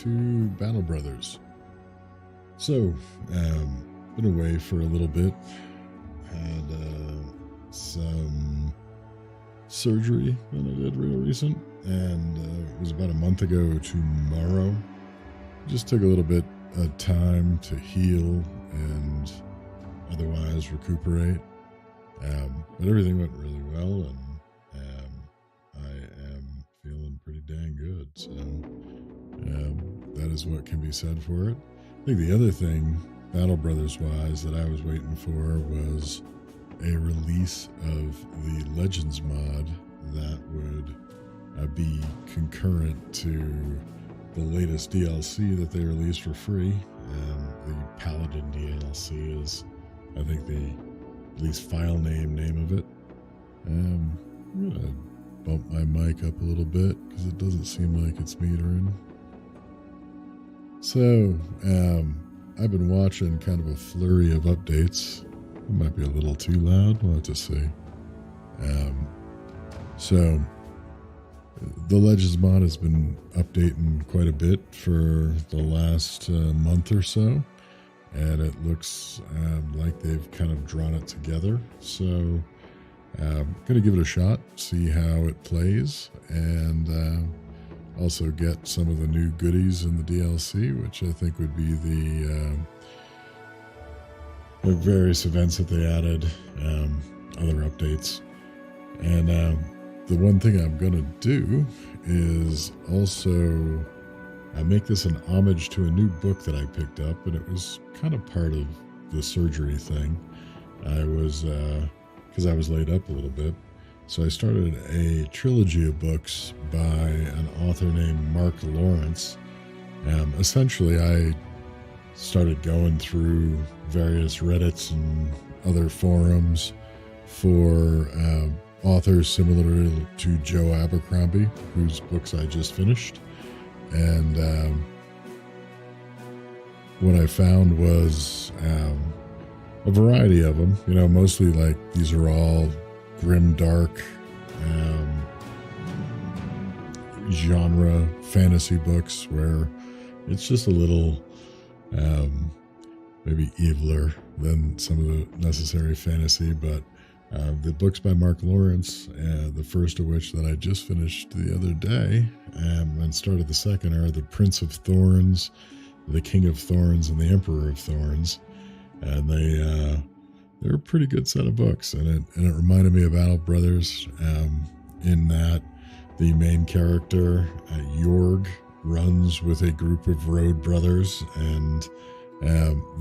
to Battle Brothers. So, been away for a little bit. Had some surgery that I did real recent, and it was about a month ago tomorrow. Just took a little bit of time to heal and otherwise recuperate. But everything went really well, and I am feeling pretty dang good. So that is what can be said for it. I think the other thing, Battle Brothers wise, that I was waiting for was a release of the Legends mod that would be concurrent to the latest DLC that they released for free. The Paladin DLC is, I think, the at least file name of it. I'm gonna bump my mic up a little bit because it doesn't seem like it's metering. So, I've been watching kind of a flurry of updates. It might be a little too loud. We'll have to see. So, the Legends mod has been updating quite a bit for the last month or so, and it looks like they've kind of drawn it together. So, I'm going to give it a shot, see how it plays, and also get some of the new goodies in the DLC, which I think would be the various events that they added, other updates. And the one thing I'm going to do is also make this an homage to a new book that I picked up, and it was kind of part of the surgery thing. I was, because I was laid up a little bit, so I started a trilogy of books by an author named Mark Lawrence. Essentially, I started going through various Reddits and other forums for authors similar to Joe Abercrombie, whose books I just finished. And what I found was a variety of them, mostly like these are all grim, dark, genre fantasy books where it's just a little maybe eviler than some of the necessary fantasy. But the books by Mark Lawrence, the first of which that I just finished the other day and started the second, are The Prince of Thorns, The King of Thorns, and The Emperor of Thorns. And they're a pretty good set of books, and it reminded me of Battle Brothers in that the main character, Jorg, runs with a group of road brothers, and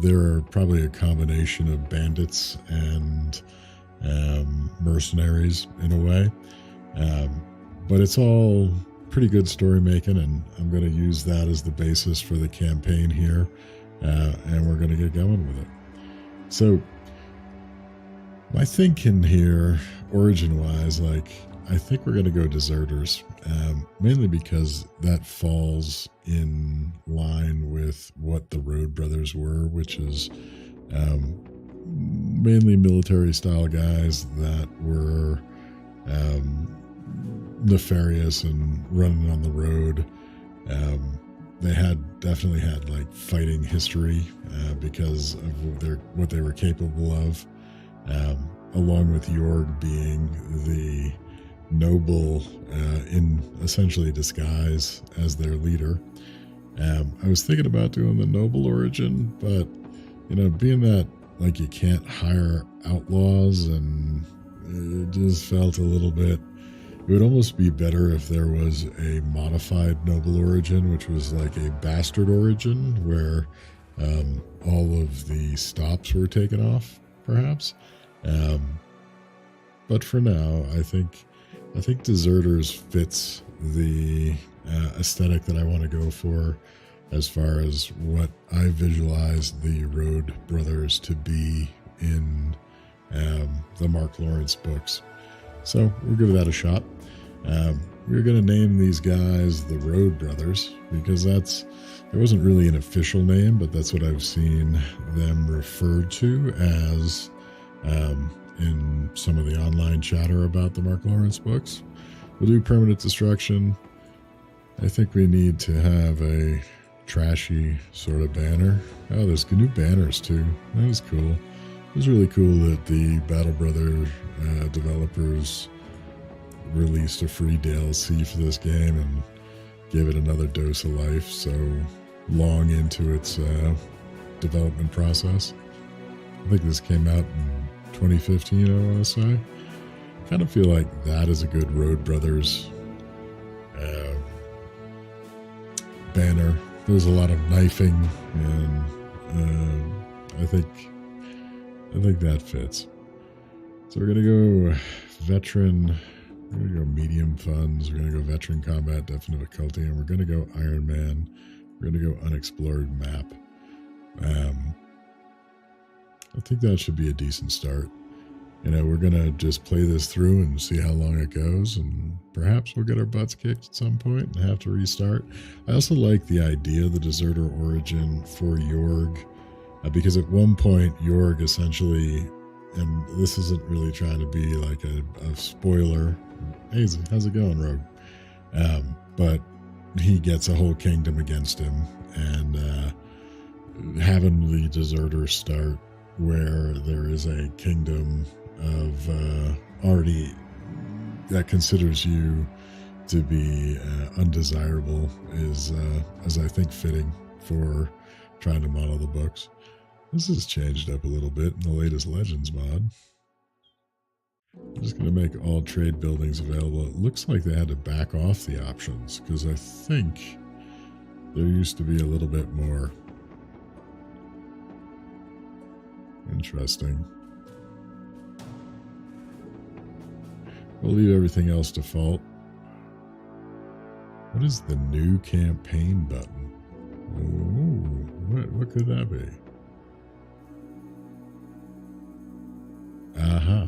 they're probably a combination of bandits and mercenaries in a way. But it's all pretty good story making, and I'm going to use that as the basis for the campaign here, and we're going to get going with it. So, my thinking here, origin-wise, I think we're going to go Deserters, mainly because that falls in line with what the Road Brothers were, which is mainly military-style guys that were nefarious and running on the road. They definitely had fighting history because of what they were capable of, along with Jorg being the noble in essentially disguise as their leader. I was thinking about doing the noble origin, but being that you can't hire outlaws, and it just felt a little bit. It would almost be better if there was a modified noble origin, which was like a bastard origin, where all of the stops were taken off, perhaps. But for now, I think Deserters fits the aesthetic that I want to go for, as far as what I visualize the Road Brothers to be in the Mark Lawrence books. So we'll give that a shot. We're going to name these guys the Road Brothers because there wasn't really an official name, but that's what I've seen them referred to as in some of the online chatter about the Mark Lawrence books. We'll do Permanent Destruction. I think we need to have a trashy sort of banner. Oh, there's new banners too. That was cool. It was really cool that the Battle Brother developers released a free DLC for this game and gave it another dose of life so long into its development process. I think this came out in 2015, I want to say. Kind of feel like that is a good Road Brothers banner. There's a lot of knifing, and I think that fits. So we're gonna go veteran. We're gonna go medium funds. We're gonna go veteran combat, definite difficulty, and we're gonna go Ironman. We're gonna go unexplored map. I think that should be a decent start. You know, we're gonna just play this through and see how long it goes, and perhaps we'll get our butts kicked at some point and have to restart. I also like the idea of the deserter origin for Jorg, because at one point Jorg essentially, and this isn't really trying to be like a spoiler. Hey, how's it going, Rogue? But he gets a whole kingdom against him, and having the deserters start where there is a kingdom of already that considers you to be undesirable is I think fitting for trying to model the books. This has changed up a little bit in the latest Legends mod. I'm just going to make all trade buildings available. It looks like they had to back off the options because I think there used to be a little bit more. Interesting. We'll leave everything else default. What is the new campaign button? Ooh, what could that be? Aha.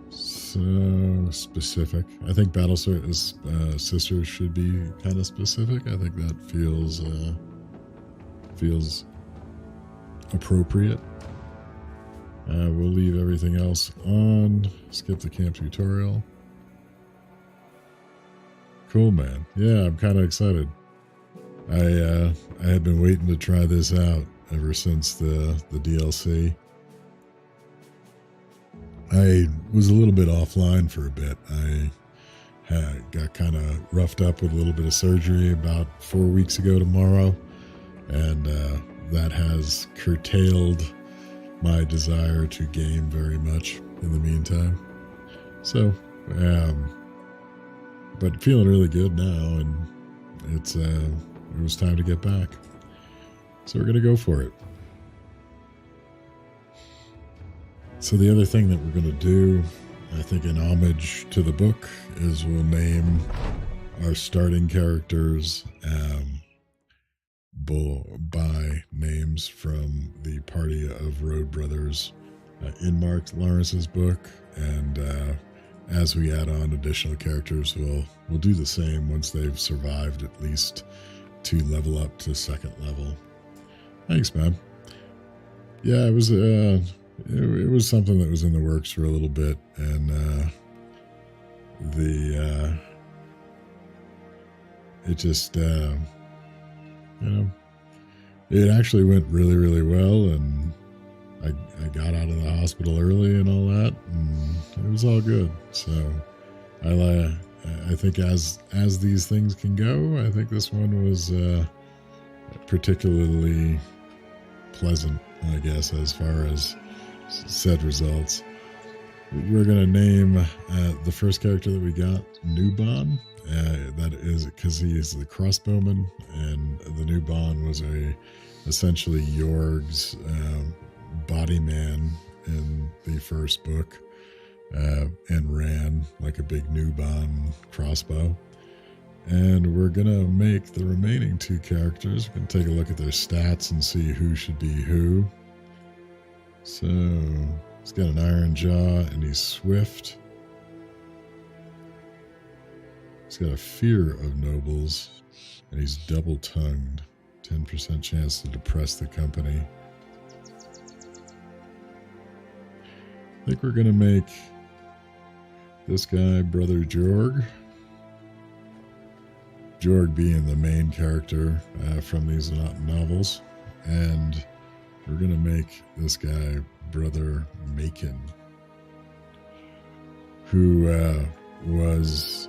So specific. I think Battle Sisters should be kind of specific. I think that feels appropriate. We'll leave everything else on. Skip the camp tutorial. Cool, man. Yeah, I'm kind of excited. I had been waiting to try this out ever since the DLC. I was a little bit offline for a bit. I got kind of roughed up with a little bit of surgery about 4 weeks ago tomorrow, and that has curtailed my desire to game very much in the meantime. So, but feeling really good now, and it was time to get back. So we're gonna go for it. So the other thing that we're gonna do, I think in homage to the book, is we'll name our starting characters by names from the party of Road Brothers in Mark Lawrence's book, and as we add on additional characters, we'll do the same once they've survived at least to level up to second level. Thanks, man. Yeah, it was it was something that was in the works for a little bit, and it just it actually went really, really well, and I got out of the hospital early and all that, and it was all good. So I think as these things can go, I think this one was particularly pleasant, I guess, as far as said results. We're going to name the first character that we got Newbon. That is because he is the crossbowman, and the Newbon was essentially Jorg's body man in the first book, and ran like a big Newbon crossbow. And we're going to make the remaining two characters. We're going to take a look at their stats and see who should be who. So he's got an iron jaw and he's swift. He's got a fear of nobles and he's double-tongued. 10% chance to depress the company. I think we're going to make this guy Brother Jorg. Jorg being the main character from these novels, and we're gonna make this guy Brother Macon, who was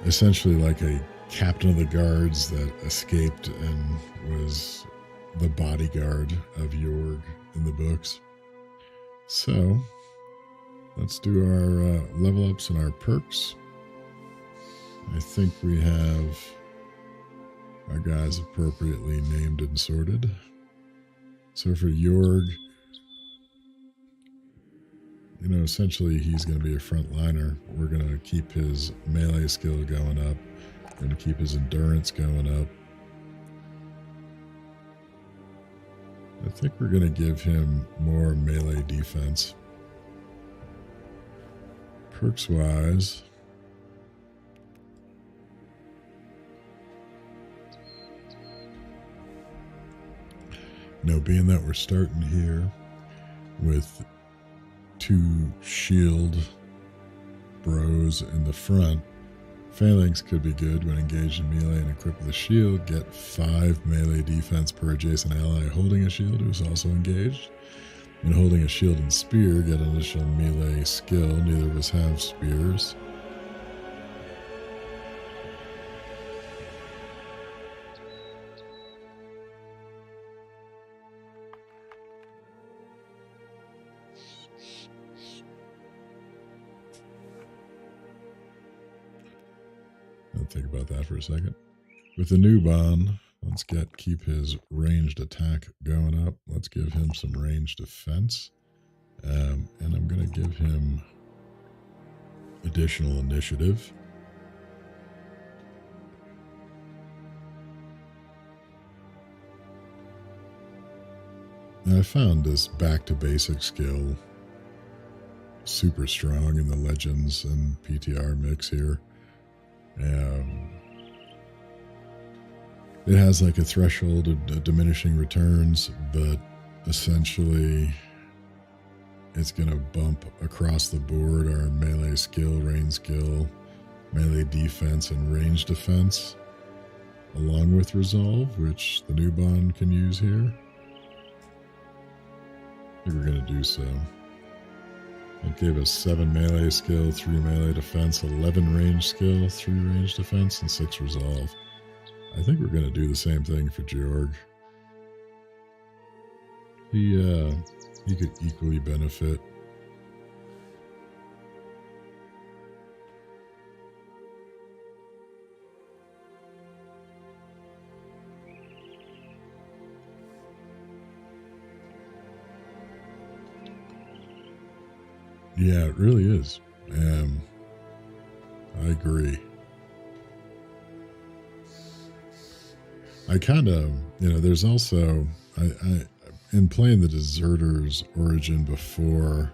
essentially like a captain of the guards that escaped and was the bodyguard of Jorg in the books. So let's do our level ups and our perks. I think we have our guys appropriately named and sorted. So for Jorg, you know, essentially he's going to be a frontliner. We're going to keep his melee skill going up. We're going to keep his endurance going up. I think we're going to give him more melee defense. Perks wise, being that we're starting here with 2 shield bros in the front, Phalanx could be good when engaged in melee and equipped with a shield. Get 5 melee defense per adjacent ally holding a shield who's also engaged. When holding a shield and spear, get an additional melee skill. Neither of us have spears. I'll think about that for a second. With the new bond, let's keep his ranged attack going up. Let's give him some ranged defense. And I'm going to give him additional initiative. Now, I found this back to basic skill super strong in the Legends and PTR mix here. It has like a threshold of diminishing returns, but essentially it's going to bump across the board our melee skill, range skill, melee defense, and range defense, along with resolve, which the new bond can use here. I think we're going to do so. It gave us 7 melee skill, 3 melee defense, 11 range skill, 3 range defense, and 6 resolve. I think we're going to do the same thing for Jorg. He could equally benefit. Yeah, it really is. I agree. I kind of, there's also, I in playing the Deserter's Origin before,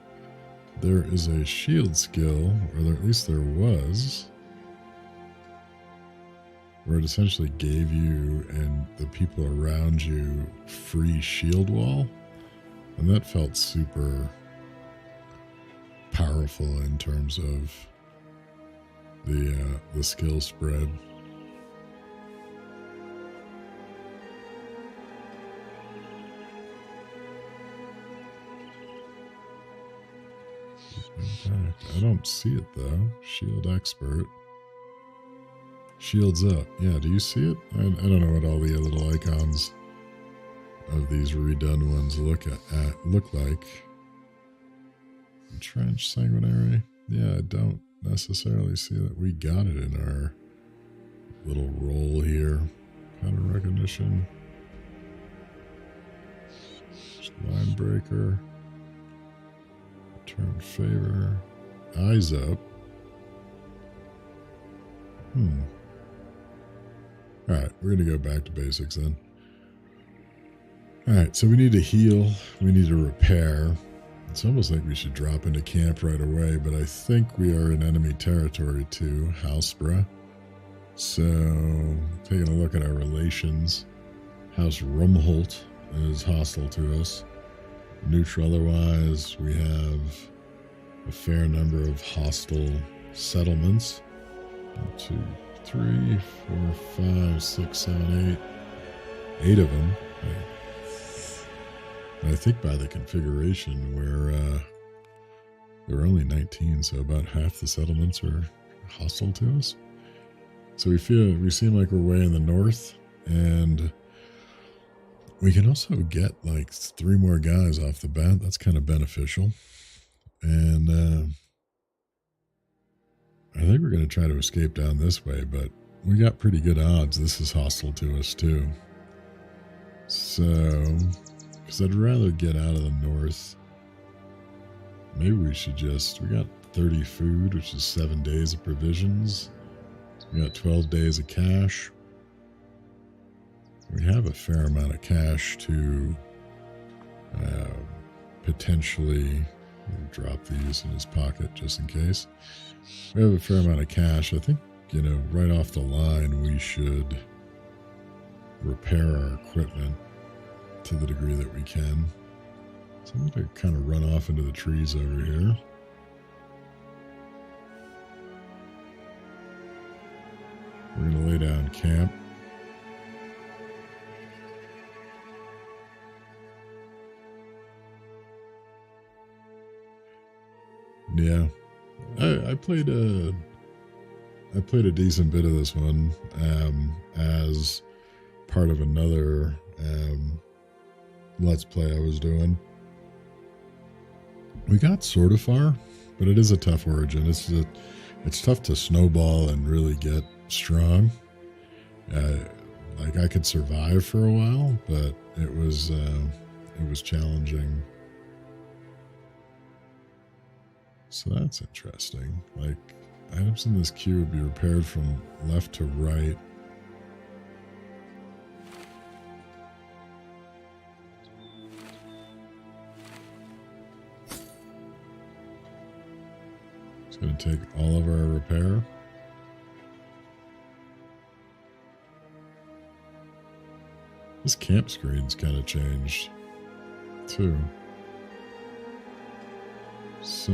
there is a shield skill, or at least there was, where it essentially gave you and the people around you free shield wall, and that felt super powerful in terms of the skill spread. I don't see it though. Shield expert. Shields up. Yeah, do you see it? I don't know what all the little icons of these redone ones look like. Trench sanguinary. Yeah, I don't necessarily see that we got it in our little roll here. Pattern recognition. Line breaker. Turn favor. Eyes up. Alright, we're going to go back to basics then. Alright, so we need to heal. We need to repair. It's almost like we should drop into camp right away, but I think we are in enemy territory too, Housebra. So, taking a look at our relations. House Rumholt is hostile to us. Neutral otherwise, we have a fair number of hostile settlements. 1, 2, 3, 4, 5, 6, 7, 8. 8 of them. I think by the configuration there are only 19, so about half the settlements are hostile to us. So we seem like we're way in the north, and we can also get like 3 more guys off the bat. That's kind of beneficial. And I think we're going to try to escape down this way, but we got pretty good odds this is hostile to us too. So, because I'd rather get out of the north. Maybe we should we got 30 food, which is 7 days of provisions. We got 12 days of cash. We have a fair amount of cash to potentially drop these in his pocket just in case. We have a fair amount of cash. I think, right off the line, we should repair our equipment to the degree that we can. So I'm going to kind of run off into the trees over here. We're going to lay down camp. Yeah, I played a decent bit of this one as part of another Let's Play I was doing. We got sort of far, but it is a tough origin. It's tough to snowball and really get strong. Like I could survive for a while, but it was challenging. So that's interesting. Like, items in this queue would be repaired from left to right. It's going to take all of our repair. This camp screen's kind of changed, too. So,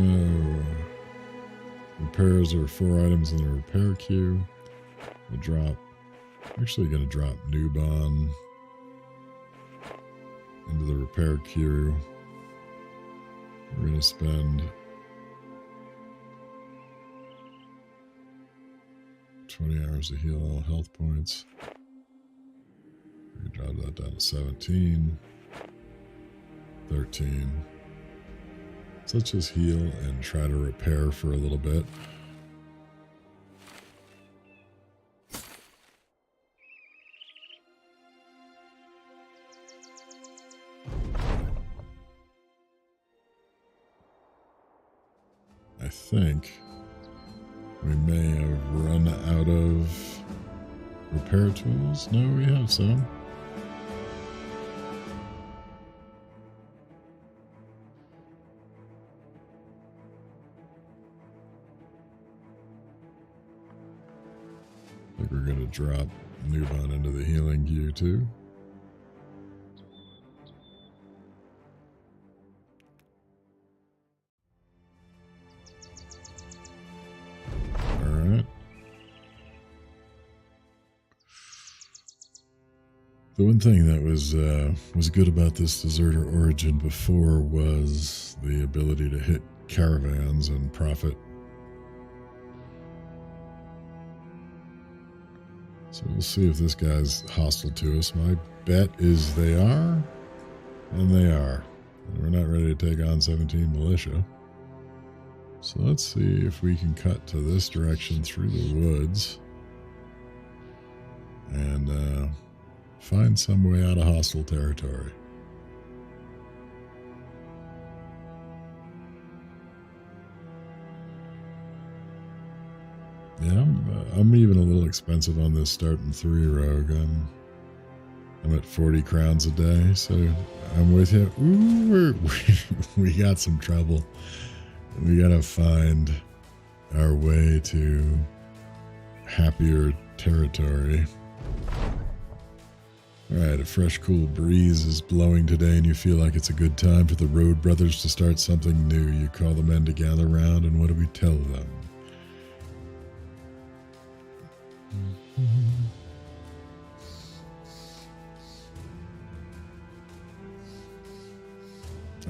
repairs are 4 items in the repair queue. We'll drop, actually going to drop Newbon into the repair queue. We're going to spend 20 hours to heal all health points. We can drop that down to 17, 13. So let's just heal and try to repair for a little bit. I think we may have run out of repair tools. No, we have some. I think we're going to drop Newbon into the healing queue too. The one thing that was good about this Deserter Origin before was the ability to hit caravans and profit. So we'll see if this guy's hostile to us. My bet is they are, and they are. And we're not ready to take on 17 militia. So let's see if we can cut to this direction through the woods and find some way out of hostile territory. Yeah, I'm even a little expensive on this starting 3 rogue. I'm at 40 crowns a day, so I'm with you. Ooh, we got some trouble. We gotta find our way to happier territory. Alright, a fresh cool breeze is blowing today and you feel like it's a good time for the Road Brothers to start something new. You call the men to gather round, and what do we tell them?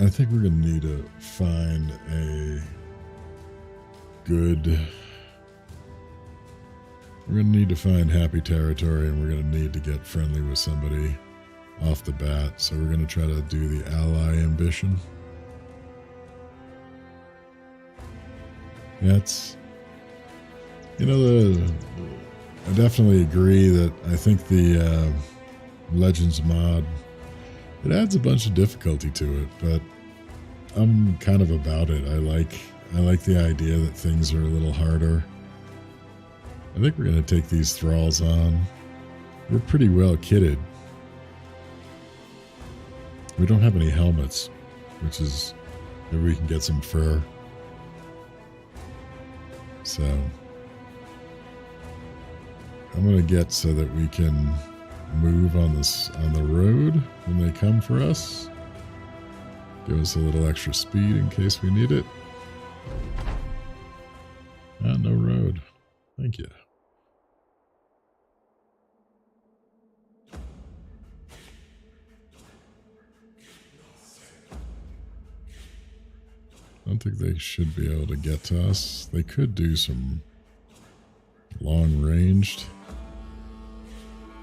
I think we're going to need to find a good... We're going to need to find happy territory, and we're going to need to get friendly with somebody off the bat. So we're going to try to do the ally ambition. That's... You know, I definitely agree that I think the Legends mod, it adds a bunch of difficulty to it, but I'm kind of about it. I like the idea that things are a little harder. I think we're going to take these thralls on. We're pretty well kitted. We don't have any helmets, which is, maybe we can get some fur. So I'm going to get so that we can move on the road when they come for us. Give us a little extra speed in case we need it. No road. Thank you. I don't think they should be able to get to us. They could do some long ranged.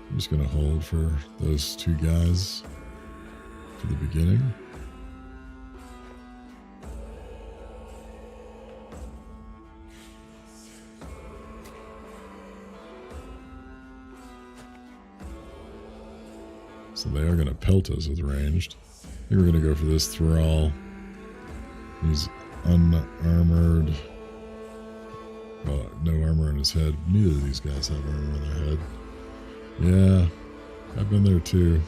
I'm just going to hold for those two guys for the beginning. So they are going to pelt us with ranged. I think we're going to go for this thrall. He's unarmored. Well, no armor on his head. Neither of these guys have armor on their head. Yeah, I've been there too.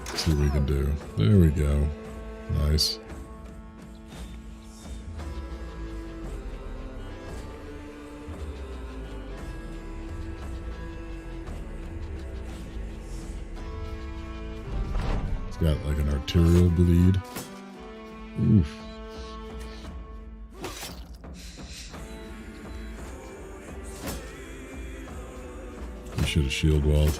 Let's see what we can do. There we go. Nice. It's got like an arterial bleed. Oof. Should have shield walled.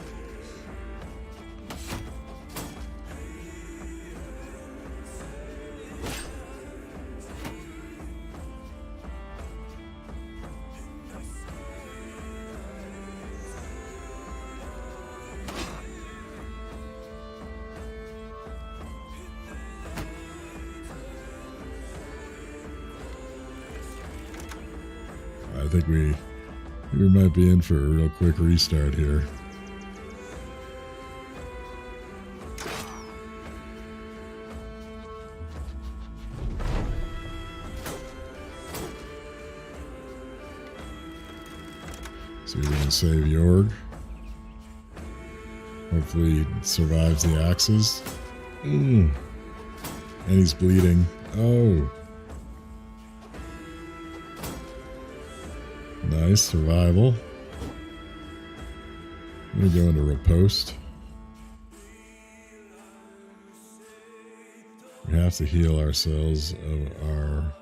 I think we might be in for a real quick restart here. See if we can save Jorg. Hopefully he survives the axes. And he's bleeding. Oh. Nice survival. I'm going to go into riposte. We have to heal ourselves of our...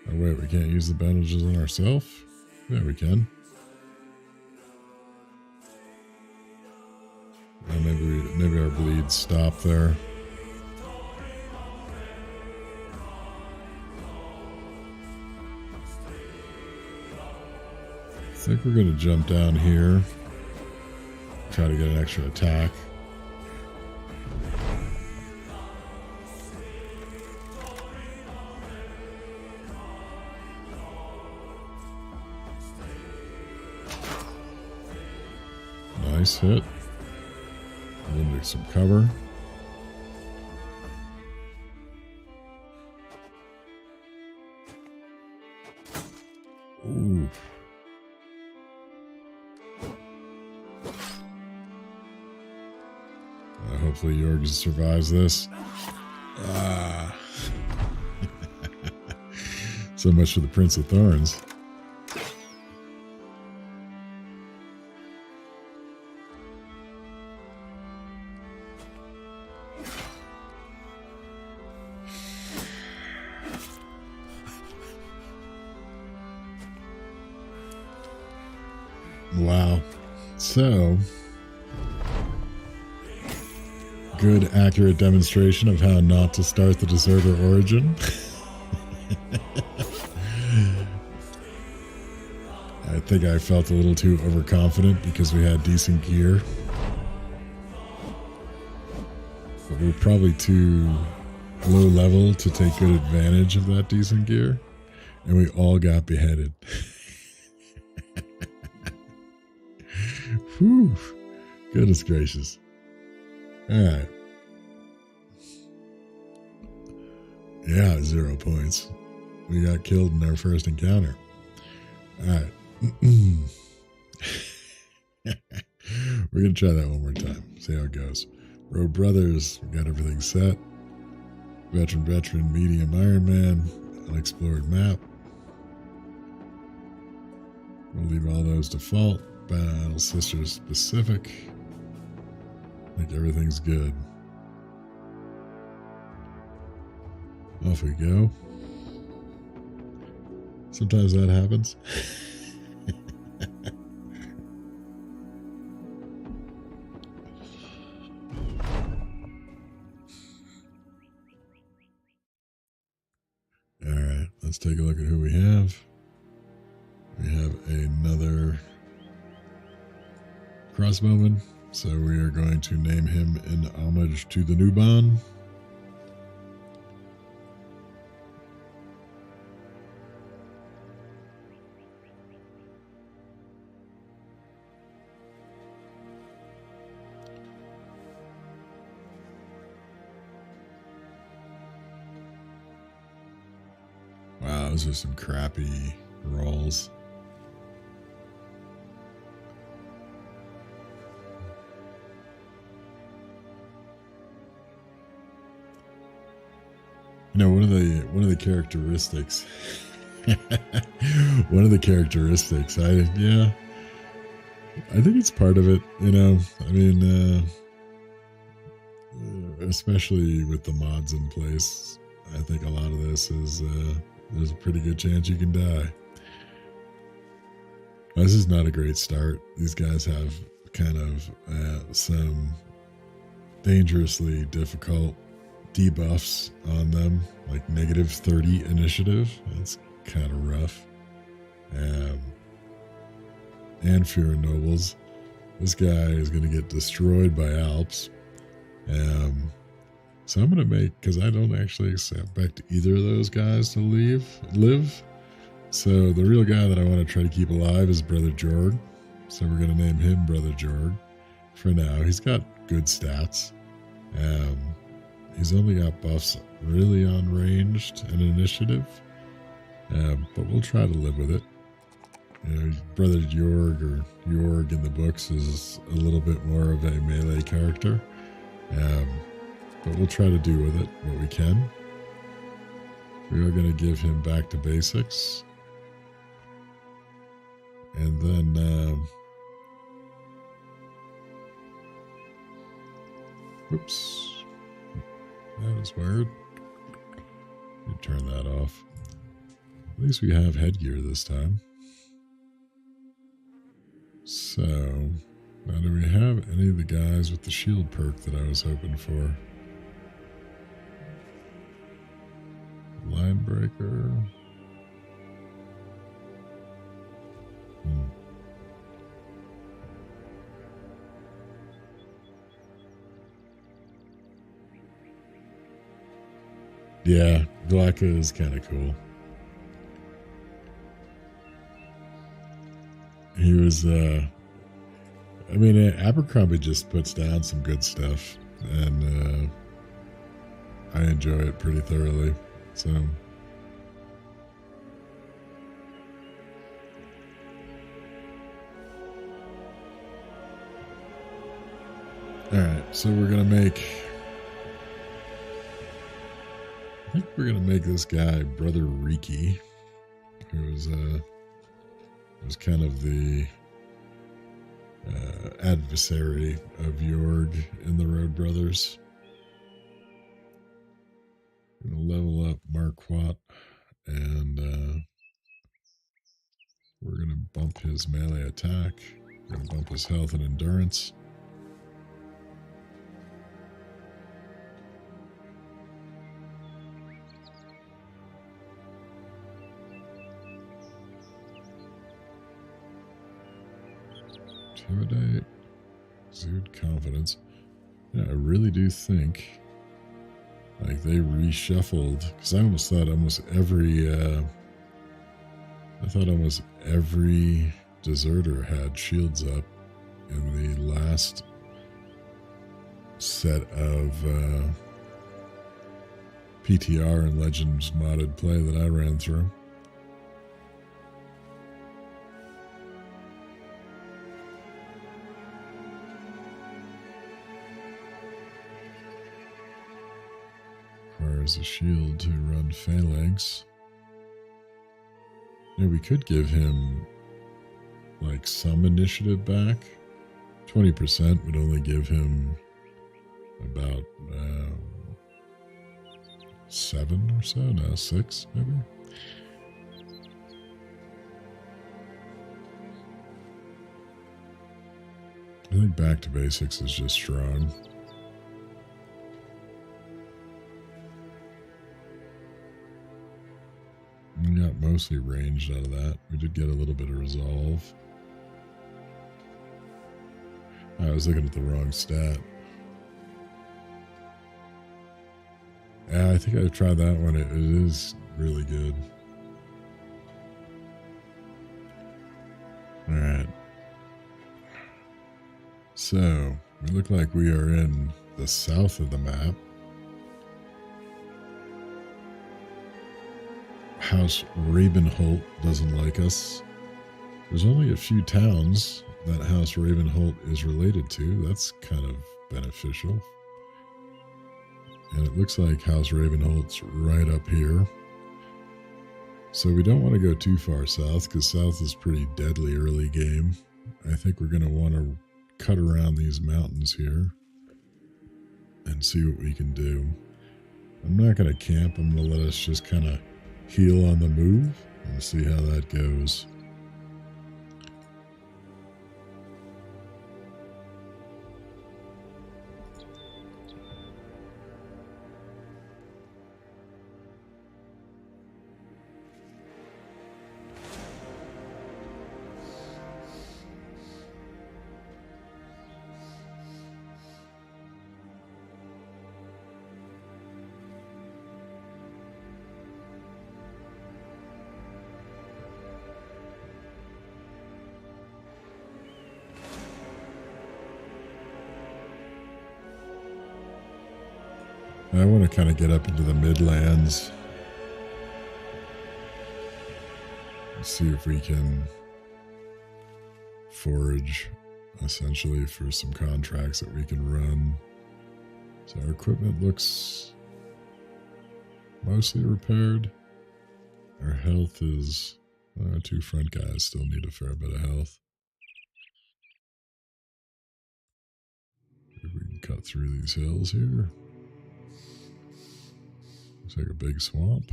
Oh wait, we can't use the bandages on ourselves? Yeah, we can. Oh, maybe our bleeds stop there. I think we're going to jump down here. Try to get an extra attack. Nice hit. And then make some cover. Ooh. Hopefully Jorg survives this. Ah. So much for the Prince of Thorns. Wow. So, good, accurate demonstration of how not to start the deserter origin. I think I felt a little too overconfident because we had decent gear. But we're probably too low level to take good advantage of that decent gear. And we all got beheaded. Whew. Goodness gracious. Alright. Yeah, 0 points. We got killed in our first encounter. Alright. We're going to try that one more time. See how it goes. Road Brothers, we got everything set. Veteran, medium Ironman, unexplored map. We'll leave all those default. Battle Sisters specific. I think everything's good. Off we go. Sometimes that happens. Alright, let's take a look at who we have. We have another crossbowman, so we are going to name him in homage to the newborn. Wow, those are some crappy rolls. You know, one of the characteristics. One of the characteristics. I think it's part of it. You know, I mean, especially with the mods in place, I think a lot of this is there's a pretty good chance you can die. This is not a great start. These guys have kind of some dangerously difficult debuffs on them, like -30 initiative. That's kind of rough. And Fear of Nobles. This guy is going to get destroyed by Alps. So I'm going to make, because I don't actually expect either of those guys to live. So the real guy that I want to try to keep alive is Brother Jorg. So we're going to name him Brother Jorg for now. He's got good stats. He's only got buffs really on ranged and initiative. But we'll try to live with it. You know, Brother Jorg in the books is a little bit more of a melee character. But we'll try to do with it what we can. We are going to give him back to basics. And then, whoops. That was weird. Let me turn that off. At least we have headgear this time. So, now do we have any of the guys with the shield perk that I was hoping for? Line breaker. Yeah, Glocka is kind of cool. He was, I mean, Abercrombie just puts down some good stuff, and I enjoy it pretty thoroughly. So, all right. So we're gonna make. I think we're gonna make this guy Brother Riki, who was kind of the adversary of Jorg in the Road Brothers. Gonna level up Marquardt, and we're gonna bump his melee attack. Gonna bump his health and endurance. Intimidate. Exude confidence. Yeah, I really do think like they reshuffled, because I almost thought almost every deserter had shields up in the last set of PTR and Legends modded play that I ran through. Requires a shield to run phalanx. Yeah, we could give him like some initiative back. 20% would only give him about 7 or so, no, 6 maybe. I think back to basics is just strong. We got mostly ranged out of that. We did get a little bit of resolve. I was looking at the wrong stat. Yeah, I think I've tried that one. It is really good. Alright. So, we look like we are in the south of the map. House Ravenholt doesn't like us. There's only a few towns that House Ravenholt is related to. That's kind of beneficial. And it looks like House Ravenholt's right up here. So we don't want to go too far south, because south is pretty deadly early game. I think we're going to want to cut around these mountains here and see what we can do. I'm not going to camp. I'm going to let us just kind of heal on the move and see how that goes. I want to kind of get up into the Midlands. See if we can forage, essentially, for some contracts that we can run. So our equipment looks mostly repaired. Our health is... Our 2 front guys still need a fair bit of health. Maybe we can cut through these hills here. Looks like a big swamp.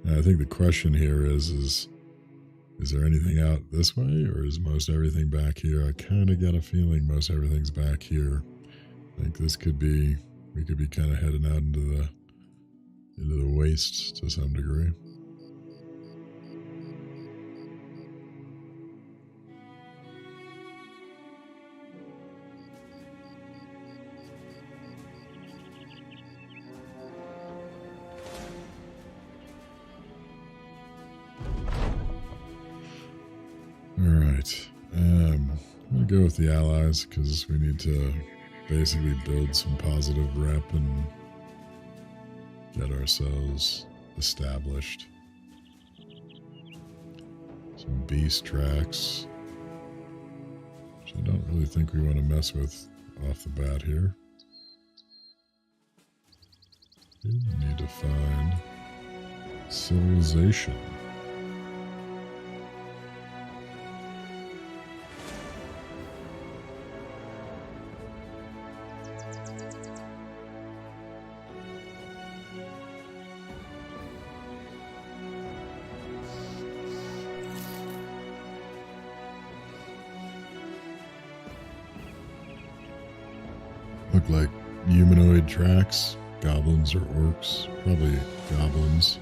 And I think the question here is there anything out this way, or is most everything back here? I kind of got a feeling most everything's back here. I think this could be, we could be kind of heading out into the wastes to some degree. Alright, I'm going to go with the allies because we need to basically build some positive rep and get ourselves established. Some beast tracks, which I don't really think we want to mess with off the bat here. We need to find civilization. Look like humanoid tracks. Goblins or orcs. Probably goblins.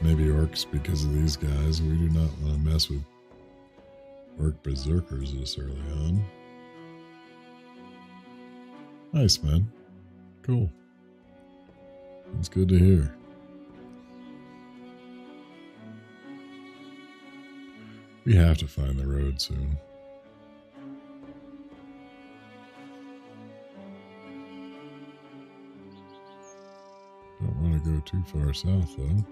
Maybe orcs because of these guys. We do not want to mess with orc berserkers this early on. Nice, man. Cool. That's good to hear. We have to find the road soon. Don't want to go too far south, though.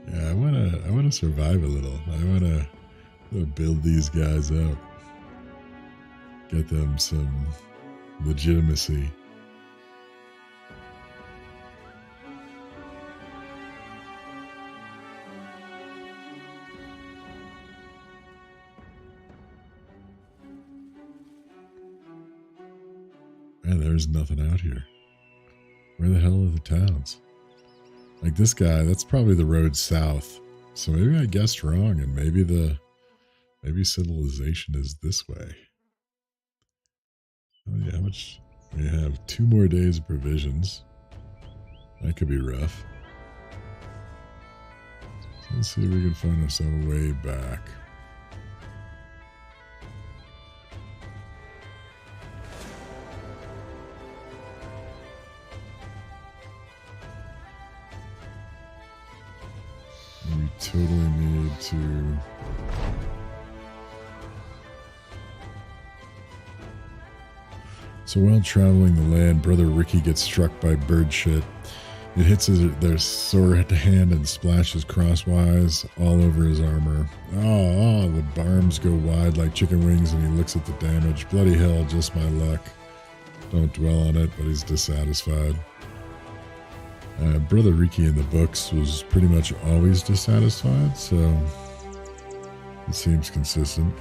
Yeah, I wanna survive a little. I wanna build these guys up. Get them some legitimacy. Man, there's nothing out here. Where the hell are the towns? Like this guy, that's probably the road south. So maybe I guessed wrong, and maybe civilization is this way. Oh yeah, how much? We have 2 more days of provisions. That could be rough. So let's see if we can find us our way back. We totally need to... So while traveling the land, Brother Ricky gets struck by bird shit. It hits their sword hand and splashes crosswise all over his armor. Oh, the arms go wide like chicken wings and he looks at the damage. Bloody hell, just my luck. Don't dwell on it, but he's dissatisfied. Brother Ricky in the books was pretty much always dissatisfied, so it seems consistent.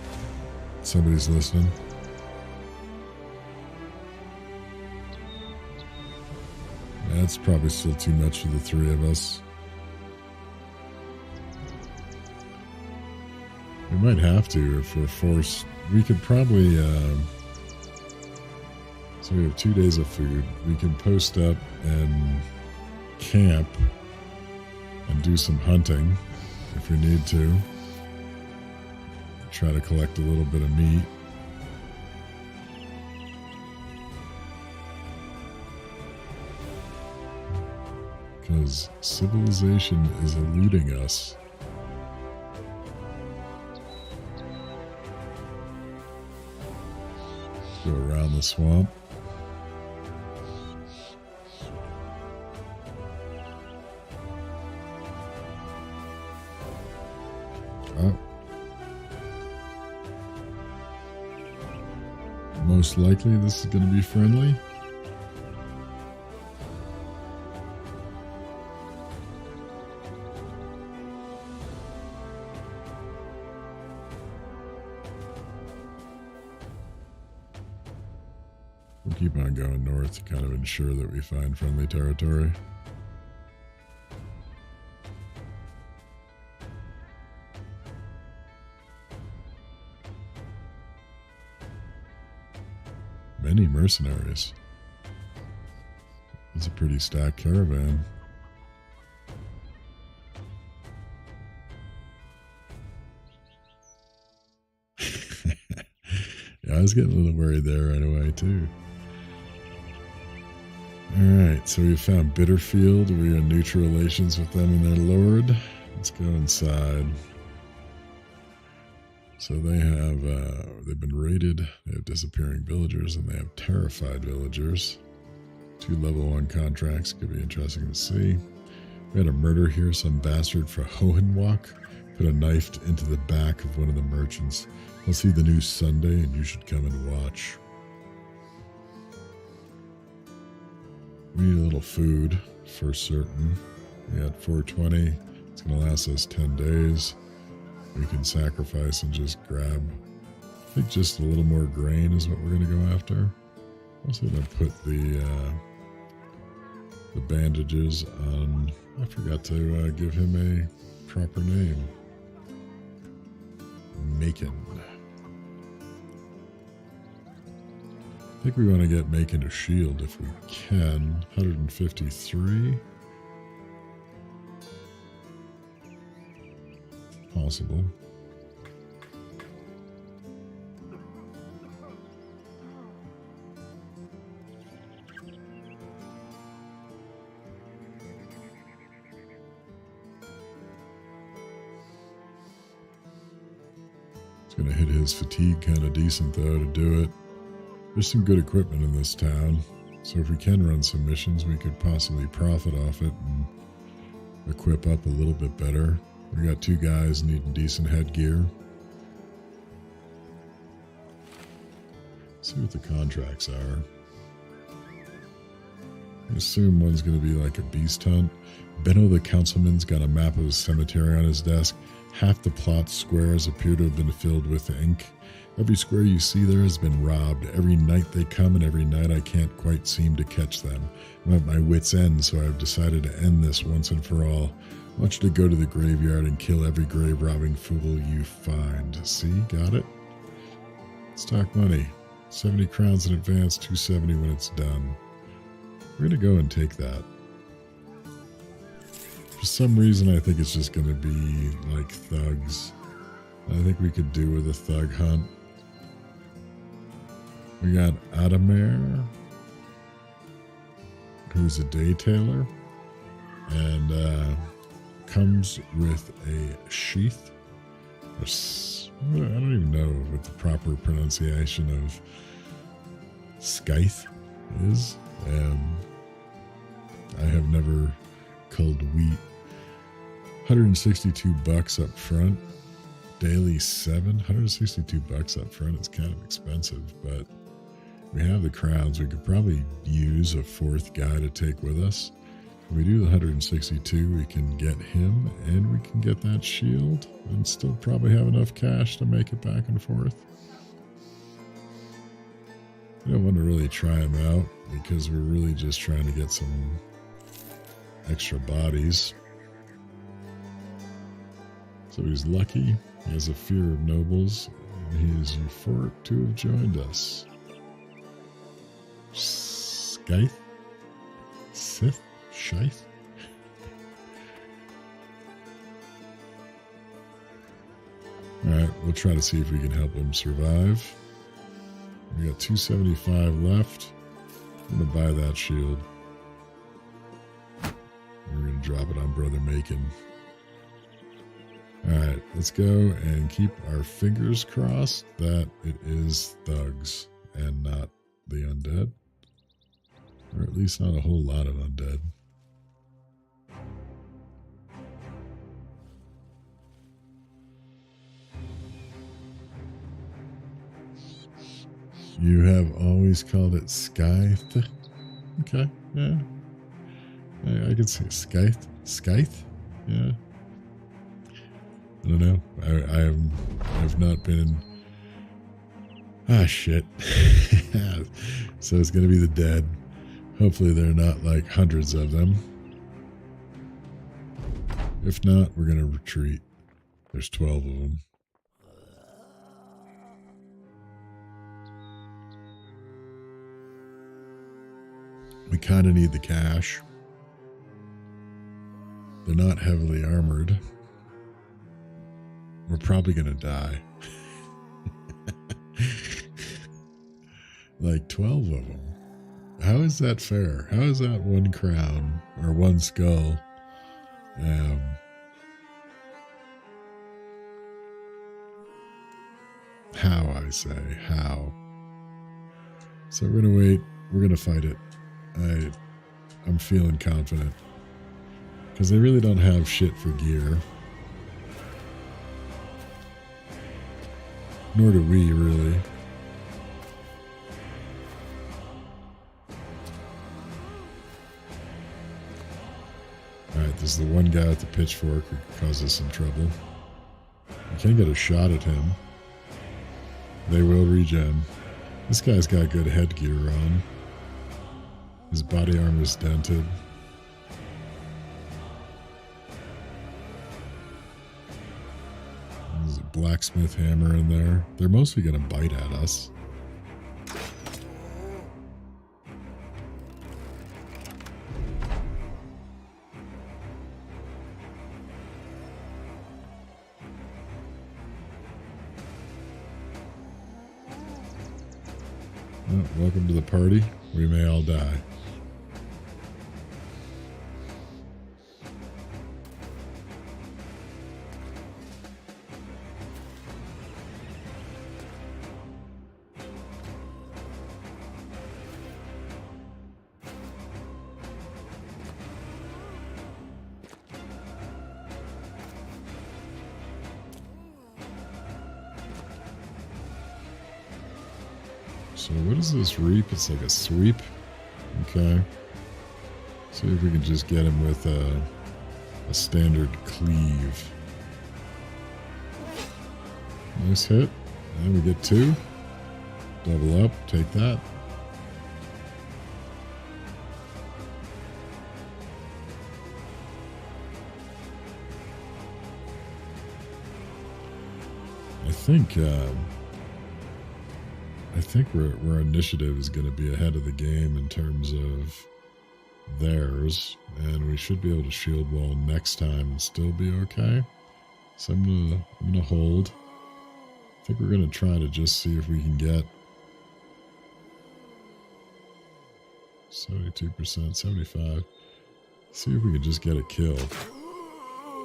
Somebody's listening. That's probably still too much for the 3 of us. We might have to if we're forced. We could probably... so we have 2 days of food. We can post up and camp and do some hunting if we need to. Try to collect a little bit of meat. Because civilization is eluding us. Go around the swamp. Oh. Most likely this is going to be friendly. We'll keep on going north to kind of ensure that we find friendly territory. Many mercenaries. It's a pretty stacked caravan. Yeah, I was getting a little worried there right away too. Alright, so we found Bitterfield. We are in neutral relations with them and their lord. Let's go inside. So they have, they've been raided, they have disappearing villagers, and they have terrified villagers. 2 level 1 contracts, could be interesting to see. We had a murder here, some bastard for Hohenwalk put a knife into the back of one of the merchants. I'll see the news Sunday and you should come and watch. We need a little food for certain. We got 420, it's going to last us 10 days. We can sacrifice and just grab, I think just a little more grain is what we're going to go after. Also going to put the the bandages on. I forgot to give him a proper name. Macon. I think we want to get Macon a shield if we can. 153. Possible. It's going to hit his fatigue kind of decent though to do it. There's some good equipment in this town, so if we can run some missions, we could possibly profit off it and equip up a little bit better. We got 2 guys needing decent headgear. See what the contracts are. I assume one's going to be like a beast hunt. Benno the councilman's got a map of his cemetery on his desk. Half the plot squares appear to have been filled with ink. Every square you see there has been robbed. Every night they come, and every night I can't quite seem to catch them. I'm at my wit's end, so I've decided to end this once and for all. I want you to go to the graveyard and kill every grave-robbing fool you find. See? Got it? Stock money. 70 crowns in advance, 270 when it's done. We're going to go and take that. For some reason, I think it's just going to be like thugs. I think we could do with a thug hunt. We got Adamir, who's a day tailor, and comes with a sheath. I don't even know what the proper pronunciation of scythe is. I have never culled wheat. 162 bucks up front. Daily 7. 162 bucks up front. It's kind of expensive, but we have the crowns. We could probably use a 4th guy to take with us. If we do the 162, we can get him and we can get that shield and still probably have enough cash to make it back and forth. I don't want to really try him out because we're really just trying to get some extra bodies. So he's lucky. He has a fear of nobles. And he is euphoric to have joined us. Scythe? Sith? Shite? Alright, we'll try to see if we can help him survive. We got 275 left. I'm going to buy that shield. We're going to drop it on Brother Macon. Alright, let's go and keep our fingers crossed that it is thugs and not the undead. Or at least not a whole lot of undead. You have always called it Scythe? Okay, yeah. I can say Scythe. Scythe? Yeah. I don't know. I've not been... Ah, shit. So it's going to be the dead. Hopefully they're not like hundreds of them. If not, we're going to retreat. There's 12 of them. We kind of need the cash. They're not heavily armored. We're probably going to die. Like 12 of them. How is that fair? How is that 1 crown or 1 skull? How, I say, how? So we're going to wait. We're going to fight it. I'm feeling confident. Because they really don't have shit for gear. Nor do we, really. Alright, there's the one guy with the pitchfork who causes some trouble. We can get a shot at him. They will regen. This guy's got good headgear on. His body armor is dented. blacksmith hammer in there. They're mostly going to bite at us. Oh, welcome to the party. We may all die. So what is this reap? It's like a sweep. Okay. See if we can just get him with a standard cleave. Nice hit. And we get 2. Double up. Take that. I think our initiative is going to be ahead of the game in terms of theirs, and we should be able to shield wall next time and still be okay. So I'm gonna hold. I think we're gonna try to just see if we can get 72%, 75. See if we can just get a kill.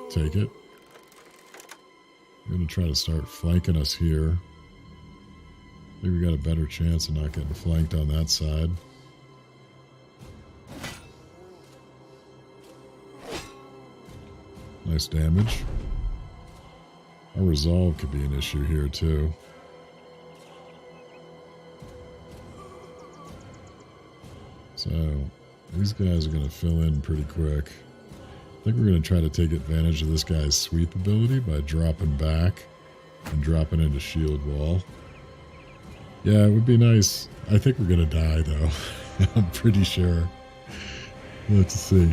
Take it. We're gonna try to start flanking us here. I think we got a better chance of not getting flanked on that side. Nice damage. Our resolve could be an issue here too. So these guys are going to fill in pretty quick. I think we're going to try to take advantage of this guy's sweep ability by dropping back and dropping into shield wall. Yeah, it would be nice. I think we're going to die, though. I'm pretty sure. Let's see.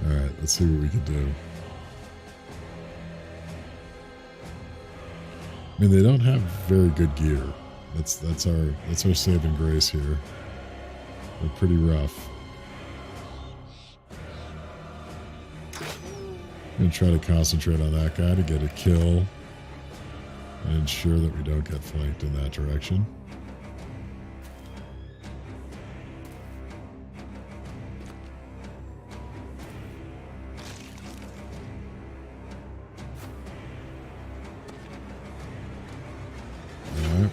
Alright, let's see what we can do. I mean, they don't have very good gear. That's our saving grace here. They're pretty rough. I'm going to try to concentrate on that guy to get a kill and ensure that we don't get flanked in that direction. Alright.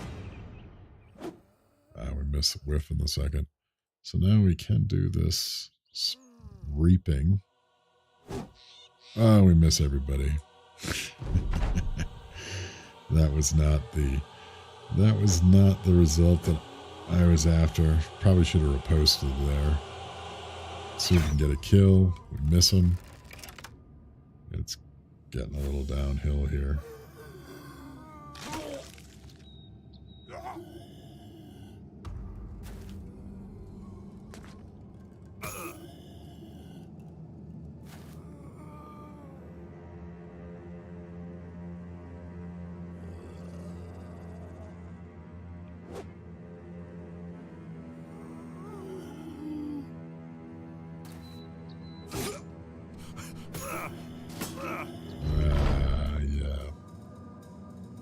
We missed a whiff in the second. So now we can do this reaping. Oh, we miss everybody. That was not the result that I was after. Probably should have riposted there. See if we can get a kill. We miss him. It's getting a little downhill here.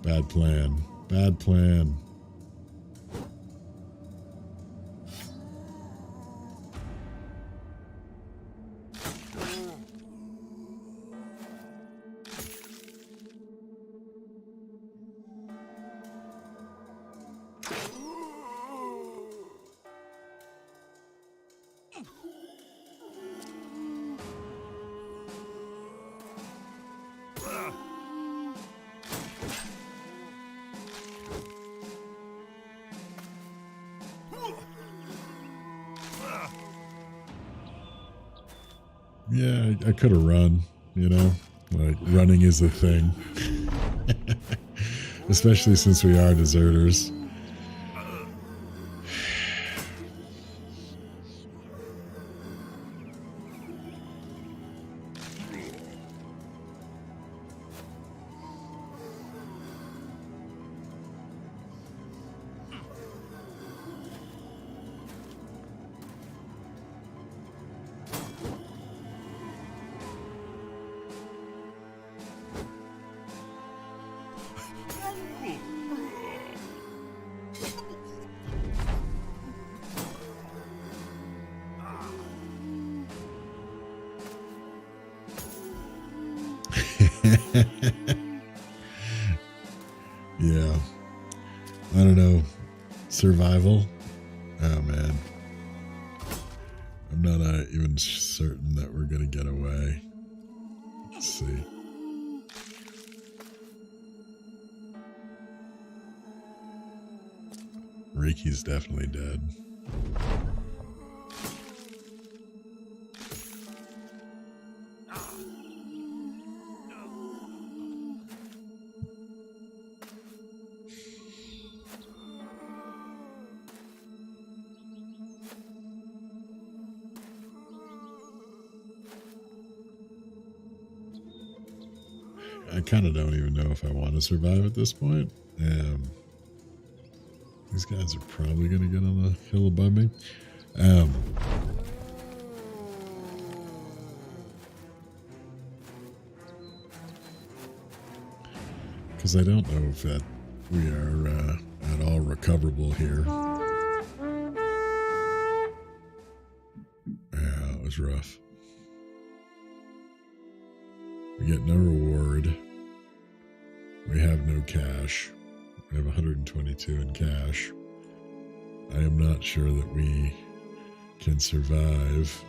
Bad plan. Bad plan. Yeah, I could have run, you know, like running is a thing, especially since we are deserters. Yeah. I don't know. Survival? Oh, man. I'm not even certain that we're going to get away. Let's see. Riki's definitely dead. I kind of don't even know if I want to survive at this point. These guys are probably going to get on the hill above me. Because I don't know if that we are at all recoverable here. Yeah, it was rough. We get no reward. We have no cash. We have 122 in cash. I am not sure that we can survive.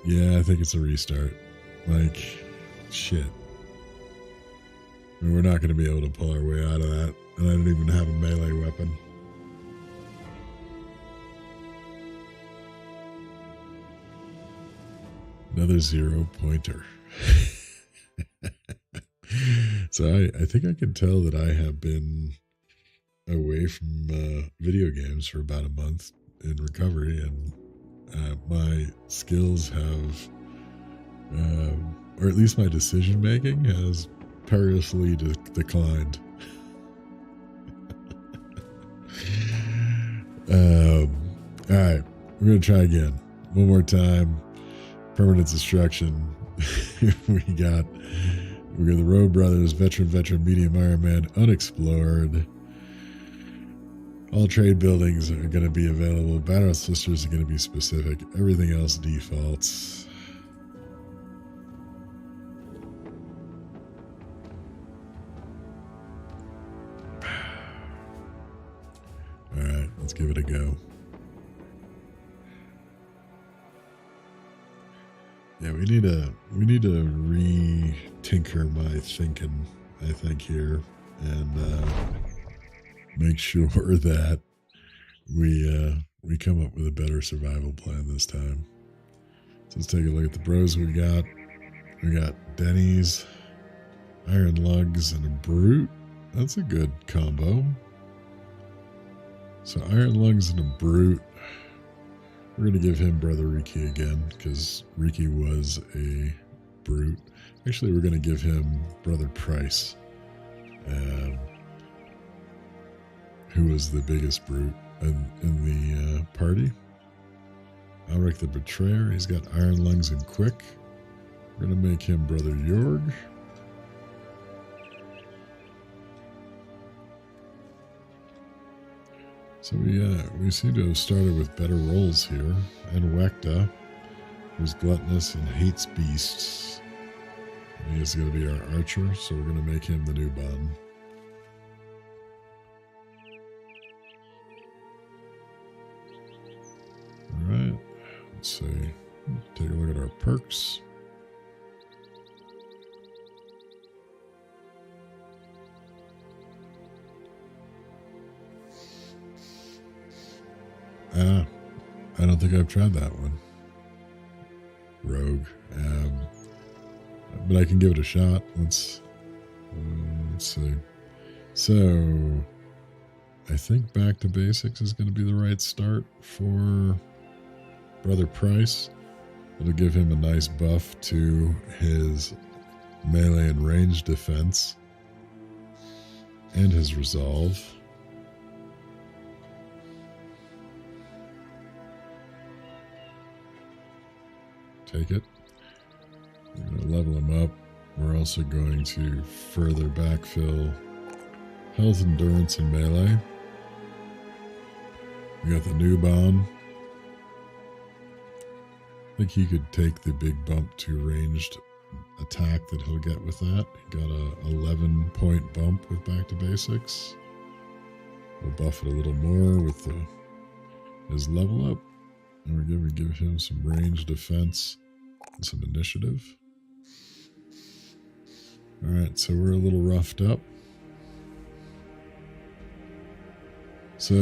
Yeah, I think it's a restart. Like, shit. I mean, we're not going to be able to pull our way out of that. And I don't even have a melee weapon. Another 0-pointer. So I think I can tell that I have been away from video games for about a month in recovery, and my skills have, or at least my decision making has perilously declined. All right, we're gonna try again one more time. Permanent destruction. we got the Road Brothers, veteran, medium Ironman, unexplored. All trade buildings are going to be available. Battle Sisters are going to be specific. Everything else defaults. All right, let's give it a go. Yeah, we need to re-tinker my thinking, I think, here, and make sure that we come up with a better survival plan this time. So let's take a look at the bros we got. We got Denny's, Iron Lugs, and a Brute. That's a good combo. So Iron Lugs and a Brute. We're going to give him Brother Riki again, because Riki was a brute. Actually, we're going to give him Brother Price, who was the biggest brute in the party. Alric the Betrayer, he's got Iron Lungs and Quick. We're going to make him Brother Jorg. So we seem to have started with better rolls here. And Wekta, who's gluttonous and hates beasts. And he is going to be our archer, so we're going to make him the new bun. Alright, let's see. Take a look at our perks. I don't think I've tried that one. Rogue. But I can give it a shot. Let's see. So, I think back to basics is going to be the right start for Brother Price. It'll give him a nice buff to his melee and range defense and his resolve. Take it. We're going to level him up. We're also going to further backfill health, endurance, and melee. We got the new bomb. I think he could take the big bump to ranged attack that he'll get with that. He got a 11-point bump with back to basics. We'll buff it a little more with his level up. And we're going to give him some range defense and some initiative. Alright, so we're a little roughed up. So,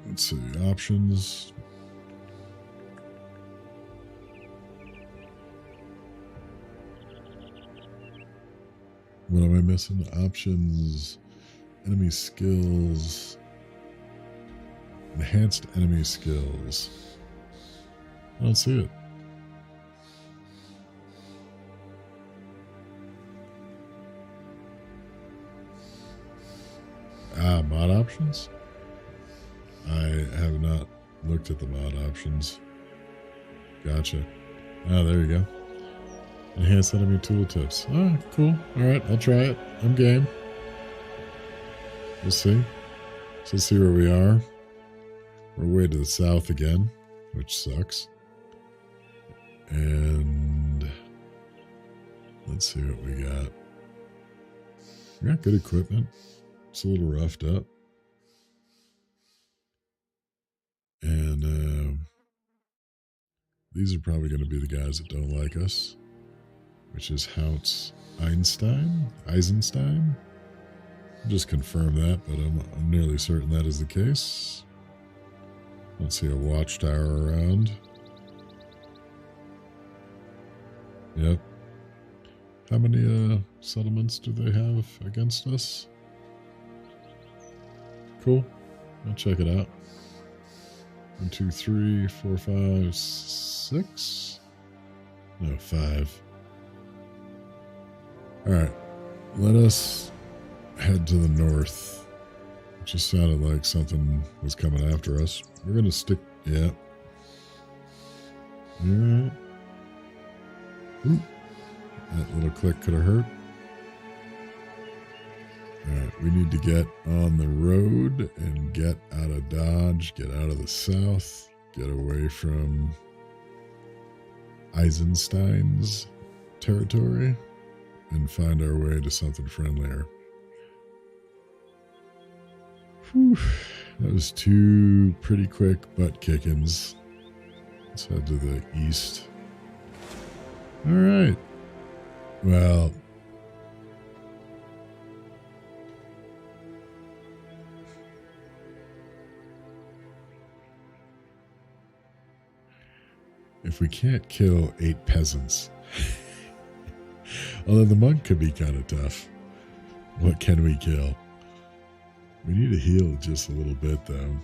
let's see, options. What am I missing? Options, enemy skills, enhanced enemy skills. I don't see it. Mod options? I have not looked at the mod options. Gotcha. There you go. Enhanced enemy tooltips. Cool. Alright, I'll try it. I'm game. We'll see. So let's see where we are. We're way to the south again, which sucks. And let's see what we got. We got good equipment. It's a little roughed up. And these are probably going to be the guys that don't like us, which is Houtz Eisenstein. I'll just confirm that, but I'm nearly certain that is the case. I don't see a watchtower around. Yep. How many settlements do they have against us? Cool. I'll check it out. 1, 2, 3, 4, 5, 6. No, 5. Alright. Let us head to the north. It just sounded like something was coming after us. We're going to stick... Yeah. Alright. Ooh. That little click could have hurt. Alright, we need to get on the road and get out of Dodge, get out of the south, get away from Eisenstein's territory, and find our way to something friendlier. Whew, that was 2 pretty quick butt kickings. Let's head to the east. Alright. Well... if we can't kill 8 peasants, although the monk could be kind of tough, what can we kill? We need to heal just a little bit, though.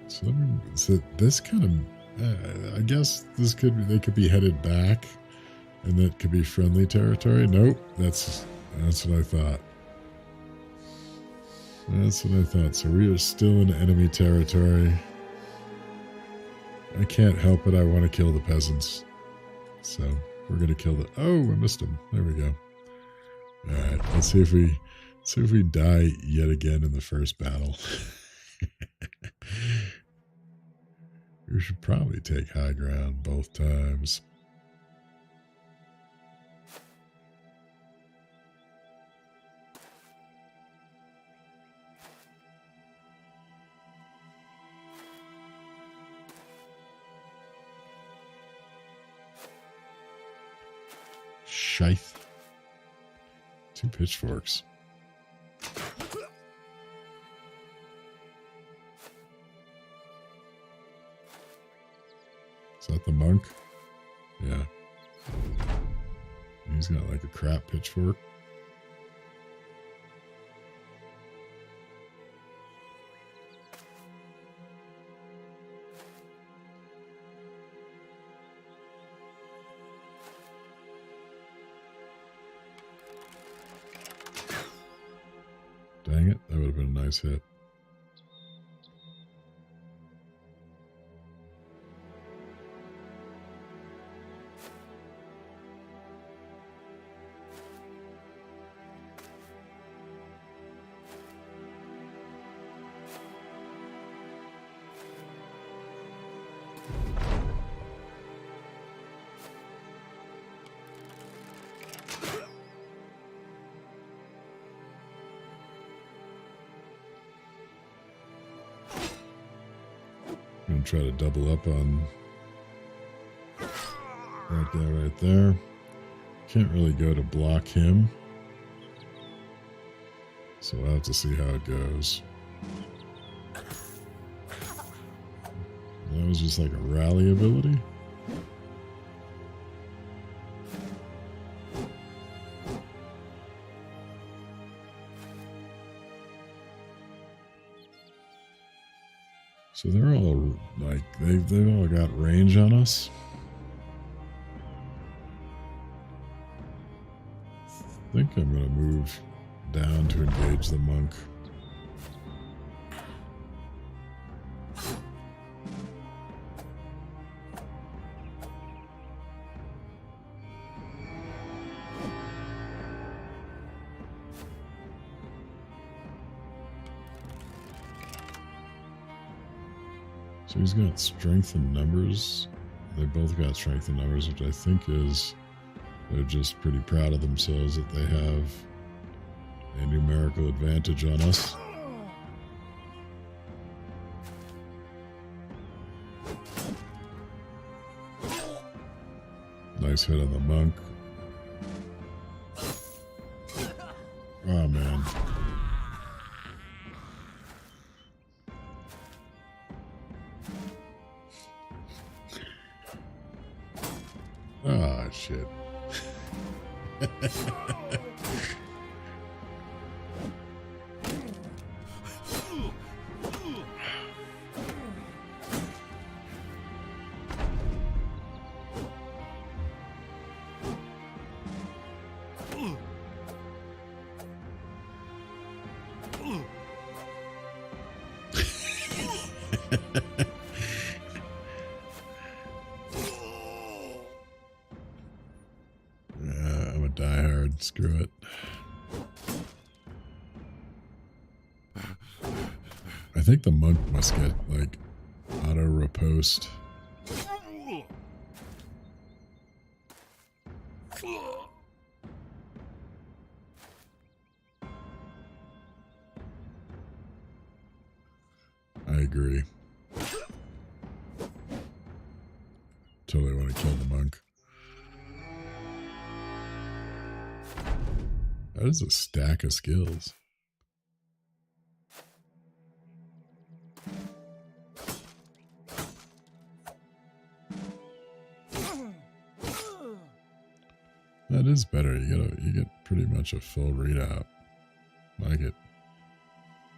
So this kind of, I guess this they could be headed back, and that could be friendly territory. Nope, that's what I thought. That's what I thought. So we are still in enemy territory. I can't help it. I want to kill the peasants. So we're going to kill the... Oh, I missed him. There we go. All right. Let's see if we die yet again in the first battle. We should probably take high ground both times. Shite. 2 pitchforks. Is that the monk? Yeah. He's got like a crap pitchfork. Dang it, that would have been a nice hit. going to try to double up on that guy right there. Can't really go to block him. So we'll have to see how it goes. That was just like a rally ability. So they're all like they've all got range on us. I think I'm gonna move down to engage the monk. So he's got strength in numbers. They both got strength in numbers, which I think is they're just pretty proud of themselves that they have a numerical advantage on us. Nice hit on the monk. Oh man. Oh shit. I'm a diehard. Screw it. I think the monk must get like auto riposte. I agree. Totally want to kill the monk. That is a stack of skills. That is better. You get pretty much a full readout. Like it.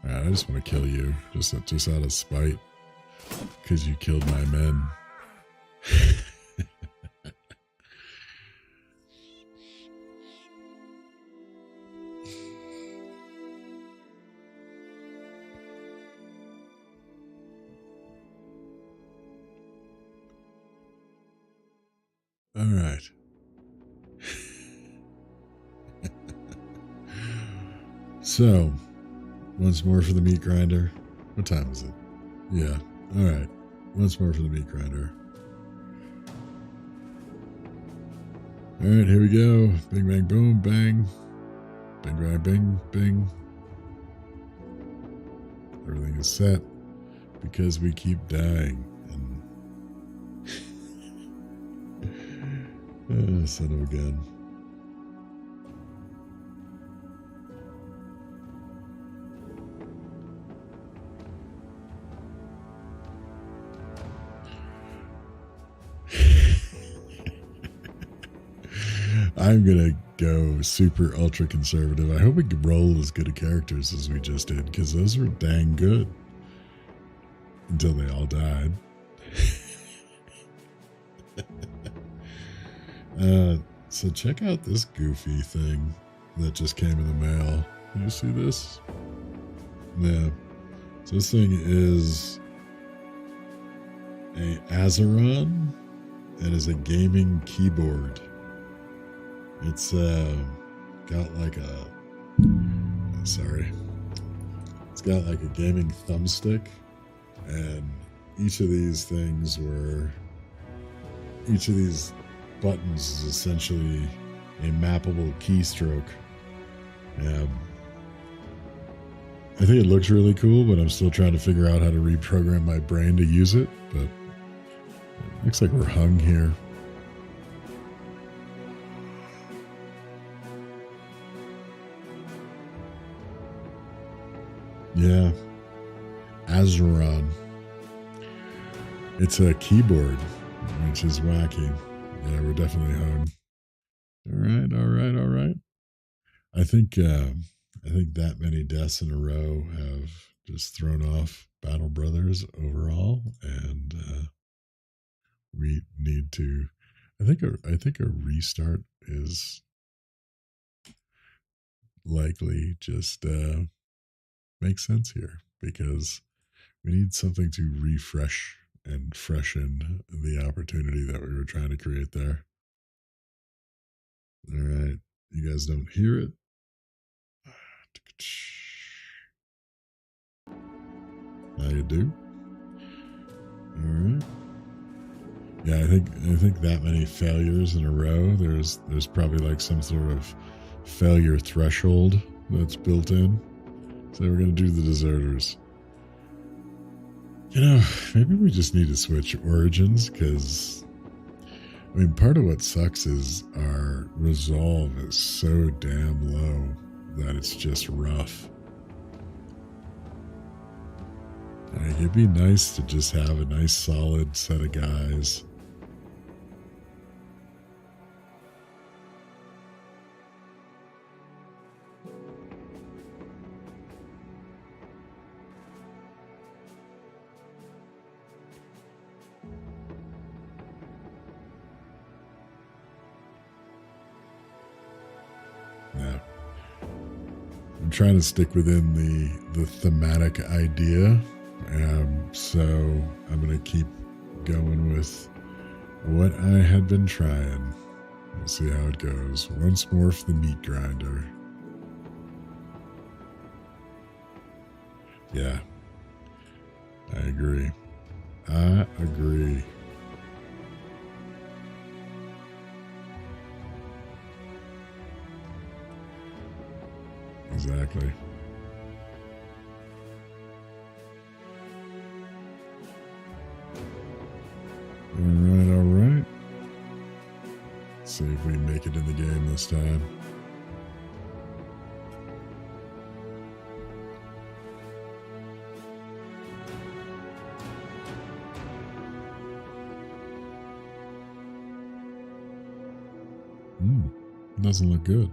Alright, I just want to kill you. Just out of spite. Because you killed my men. Alright. So, once more for the meat grinder. What time is it? Yeah. Alright. Once more for the meat grinder. Alright, here we go. Bing, bang, boom, bang. Bing, bang, bing, bing. Everything is set because we keep dying. And son of a gun. I'm gonna go super ultra conservative. I hope we can roll as good a characters as we just did, because those were dang good. Until they all died. So check out this goofy thing that just came in the mail. Can you see this? Yeah. So this thing is a Azeron and is a gaming keyboard. It's got like a it's got like a gaming thumbstick, and each of these buttons is essentially a mappable keystroke. I think it looks really cool, but I'm still trying to figure out how to reprogram my brain to use it. But it looks like we're hung here. Yeah. Azeron. It's a keyboard, which is wacky. Yeah, we're definitely hung. All right, all right, all right. I think that many deaths in a row have just thrown off Battle Brothers overall, and we need to. I think a restart is likely. Just makes sense here because we need something to refresh and freshen the opportunity that we were trying to create there. All right, you guys don't hear it. Now you do. All right. Yeah, I think that many failures in a row. There's probably like some sort of failure threshold that's built in. So we're gonna do the deserters. You know, maybe we just need to switch origins because I mean, part of what sucks is our resolve is so damn low that it's just rough. Like, it'd be nice to just have a nice solid set of guys. Yeah. I'm trying to stick within the thematic idea. So I'm going to keep going with what I had been trying. We'll see how it goes. Once more for the meat grinder. Yeah. I agree. I agree. Exactly. All right, all right. See if we make it in the game this time. Doesn't look good.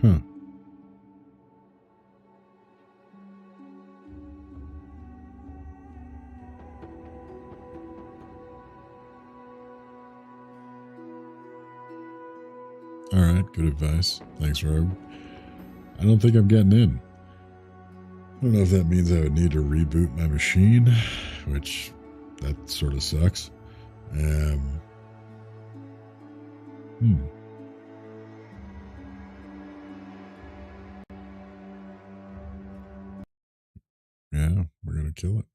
Huh. All right, good advice. Thanks, Rogue. I don't think I'm getting in. I don't know if that means I would need to reboot my machine, which that sort of sucks. Yeah, we're gonna kill it.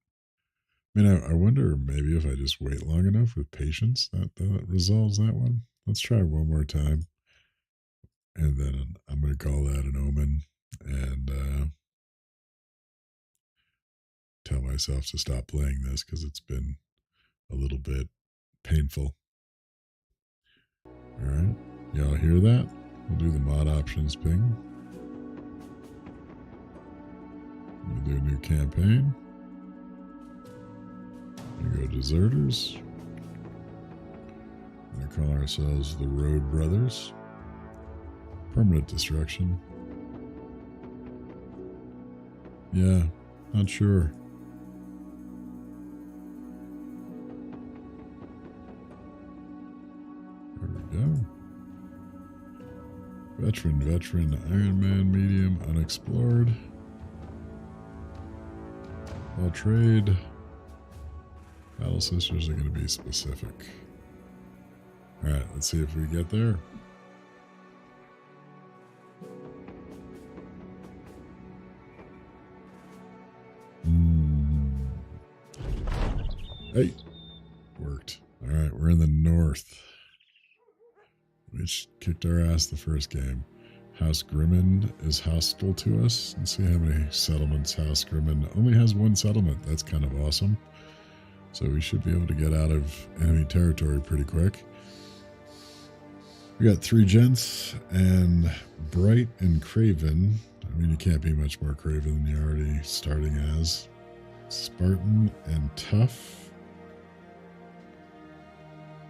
I mean, I wonder maybe if I just wait long enough with patience that resolves that one. Let's try one more time, and then I'm gonna call that an omen and tell myself to stop playing this because it's been a little bit painful. All right, y'all hear that? We'll do the mod options ping. We'll do a new campaign. We go deserters. We call ourselves the Road Brothers. Permanent destruction. Yeah, not sure. There we go. Veteran, Ironman, medium, unexplored. All trade. Battle sisters are going to be specific. All right, let's see if we get there. Hey, worked. All right, we're in the north, which kicked our ass the first game. House Grimond is hostile to us. Let's see how many settlements House Grimond only has. One settlement. That's kind of awesome. So we should be able to get out of enemy territory pretty quick. We got 3 gents, and Bright and Craven. I mean, you can't be much more Craven than you're already starting as. Spartan and Tough.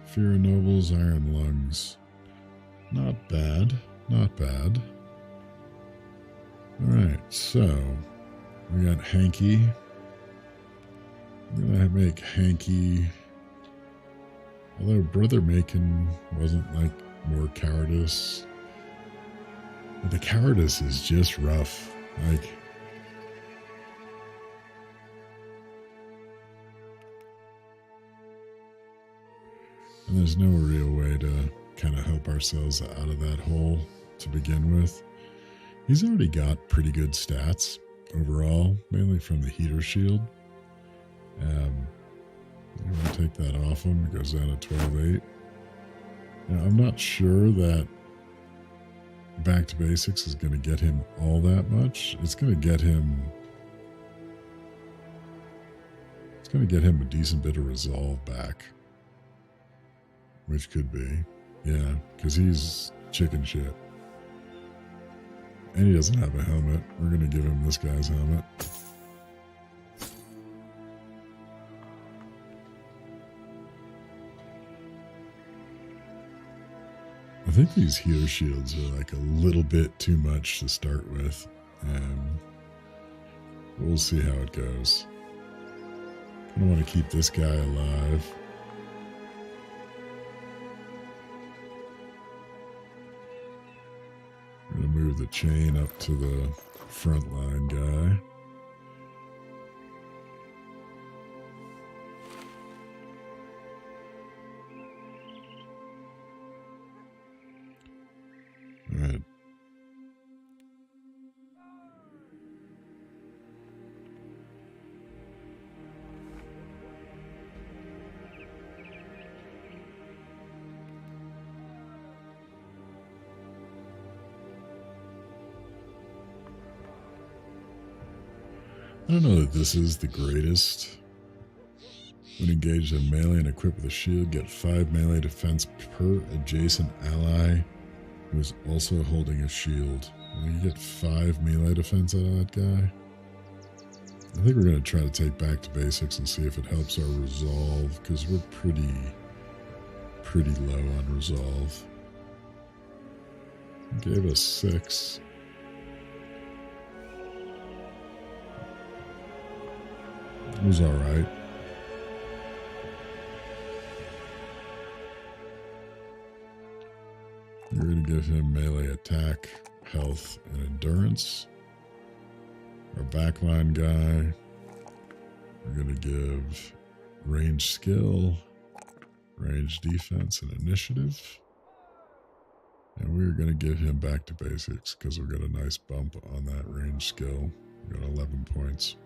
Fear of Nobles, Iron Lungs. Not bad. Not bad. Alright, so we got Hanky. I'm gonna make Hanky, although Brother Macon wasn't like more cowardice. But the cowardice is just rough. Like, and there's no real way to kind of help ourselves out of that hole to begin with. He's already got pretty good stats overall, mainly from the heater shield. I'm going to take that off him. It goes down to 12.8. Now, I'm not sure that back to basics is going to get him all that much. It's going to get him a decent bit of resolve back, which could be, yeah, because he's chicken shit. And he doesn't have a helmet. We're going to give him this guy's helmet. I think these healer shields are like a little bit too much to start with. We'll see how it goes. I don't want to keep this guy alive. I'm going to move the chain up to the front line guy. Alright. I don't know that this is the greatest. When engaged in melee and equipped with a shield, get 5 melee defense per adjacent ally who is also holding a shield. You get 5 melee defense out of that guy. I think we're going to try to take back to basics and see if it helps our resolve, because we're pretty low on resolve. It gave us 6. It was alright. We're going to give him melee attack, health, and endurance. Our backline guy, we're going to give range skill, range defense, and initiative. And we're going to give him back to basics because we got a nice bump on that range skill. We got 11 points.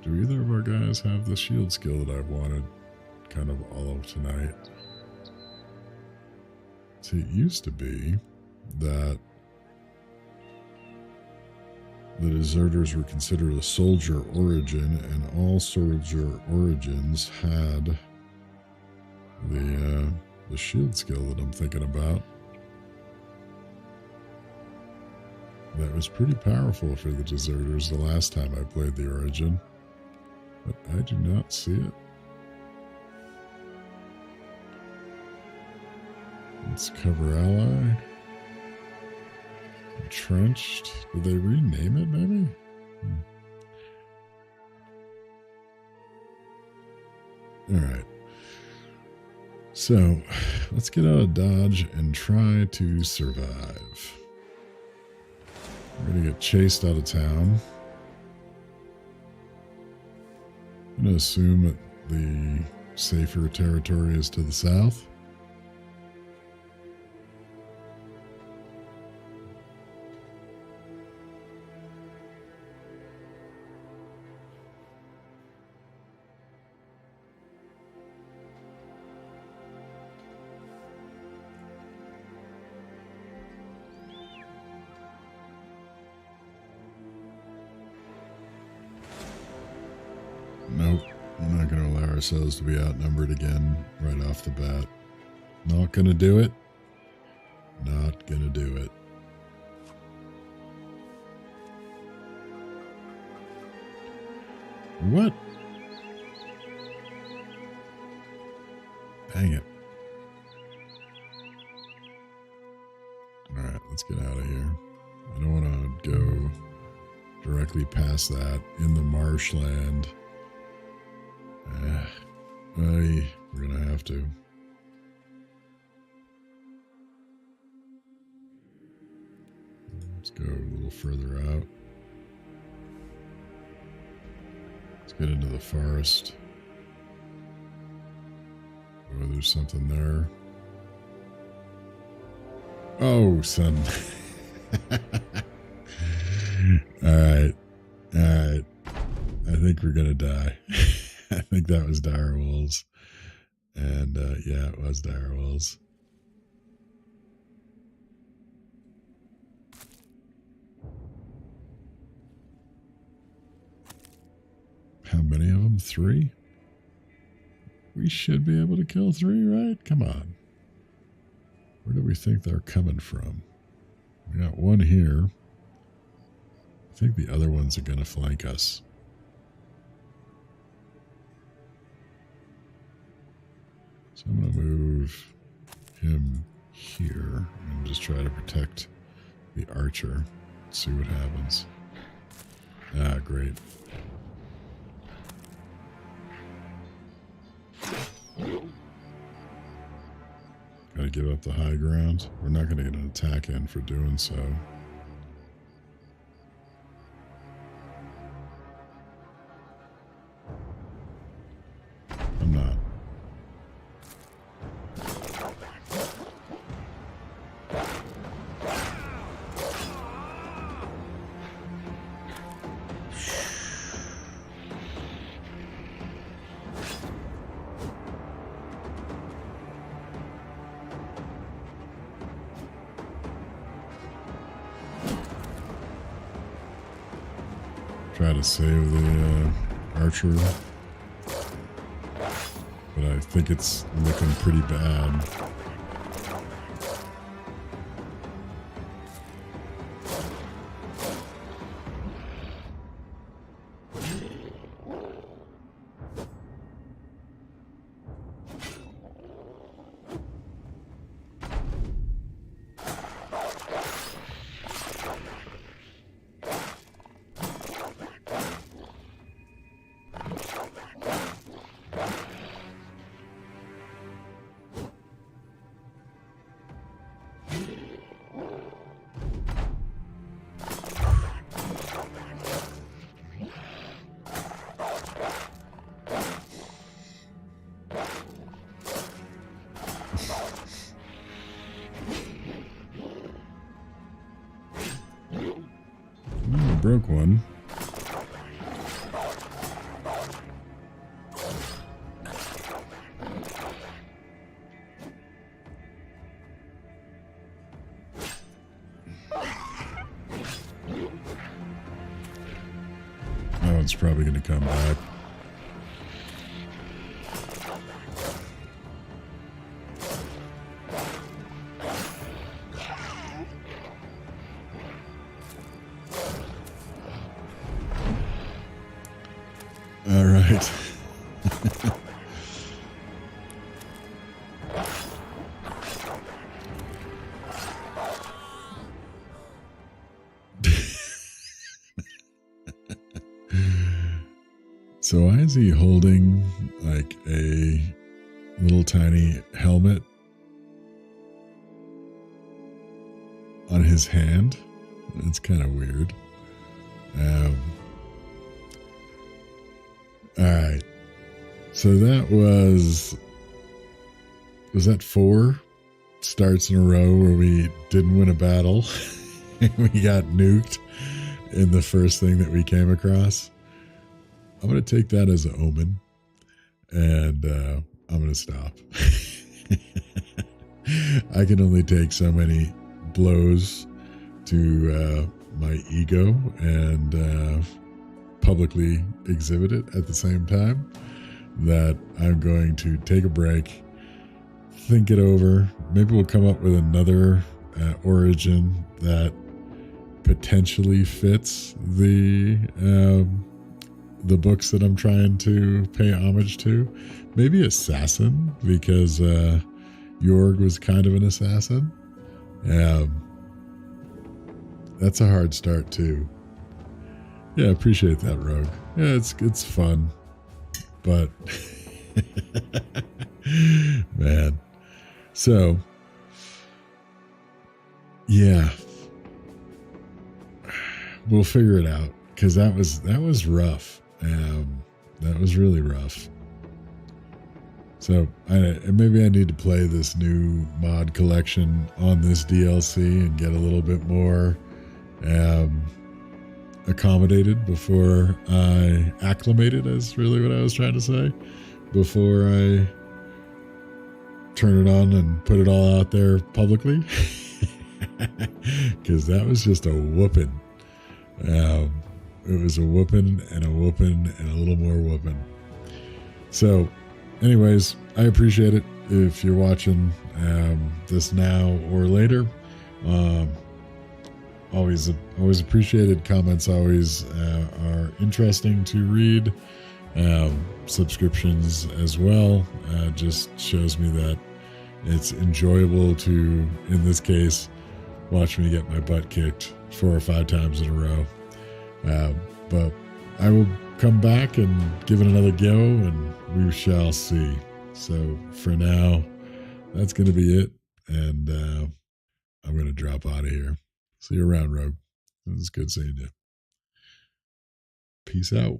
Do either of our guys have the shield skill that I've wanted kind of all of tonight? See, it used to be that the deserters were considered a soldier origin, and all soldier origins had the shield skill that I'm thinking about. That was pretty powerful for the deserters the last time I played the origin. But I do not see it. Let's cover ally. Entrenched. Did they rename it maybe? Alright. So, let's get out of Dodge and try to survive. We're going to get chased out of town. I'm going to assume that the safer territory is to the south. ourselves to be outnumbered again right off the bat. Not gonna do it. Not gonna do it. What? Dang it. Alright, let's get out of here. I don't want to go directly past that in the marshland. We're gonna have to. Let's go a little further out. Let's get into the forest. Oh, there's something there. Oh, son. Alright. Alright. I think we're gonna die. I think that was direwolves. And, yeah, it was direwolves. How many of them? 3? We should be able to kill 3, right? Come on. Where do we think they're coming from? We got one here. I think the other ones are going to flank us. So I'm going to move him here and just try to protect the archer. See what happens. Ah, great. Gotta give up the high ground. We're not gonna get an attack in for doing so. I'm not. Try to save the archer, but I think it's looking pretty bad. Broke one. That one's probably going to come back. All right. So why is he holding like a little tiny helmet on his hand? It's kind of weird. All right. So that was that 4 starts in a row where we didn't win a battle and we got nuked in the first thing that we came across? I'm going to take that as an omen, and I'm going to stop. I can only take so many blows to my ego and publicly exhibit it at the same time. that I'm going to take a break, think it over. Maybe we'll come up with another origin that potentially fits the books that I'm trying to pay homage to. Maybe assassin, because Jorg was kind of an assassin. That's a hard start too. Yeah, appreciate that, Rogue. Yeah, it's fun, but man. So yeah, we'll figure it out, because that was rough. That was really rough. So maybe I need to play this new mod collection on this DLC and get a little bit more accommodated before I acclimated, is really what I was trying to say, before I turn it on and put it all out there publicly. Because that was just a whooping. It was a whooping and a whooping and a little more whooping. So anyways, I appreciate it if you're watching this now or later. Always appreciated. Comments always are interesting to read. Subscriptions as well just shows me that it's enjoyable to, in this case, watch me get my butt kicked 4 or 5 times in a row. But I will come back and give it another go, and we shall see. So for now, that's going to be it. And I'm going to drop out of here. See you around, Rogue. It was good seeing you. Peace out.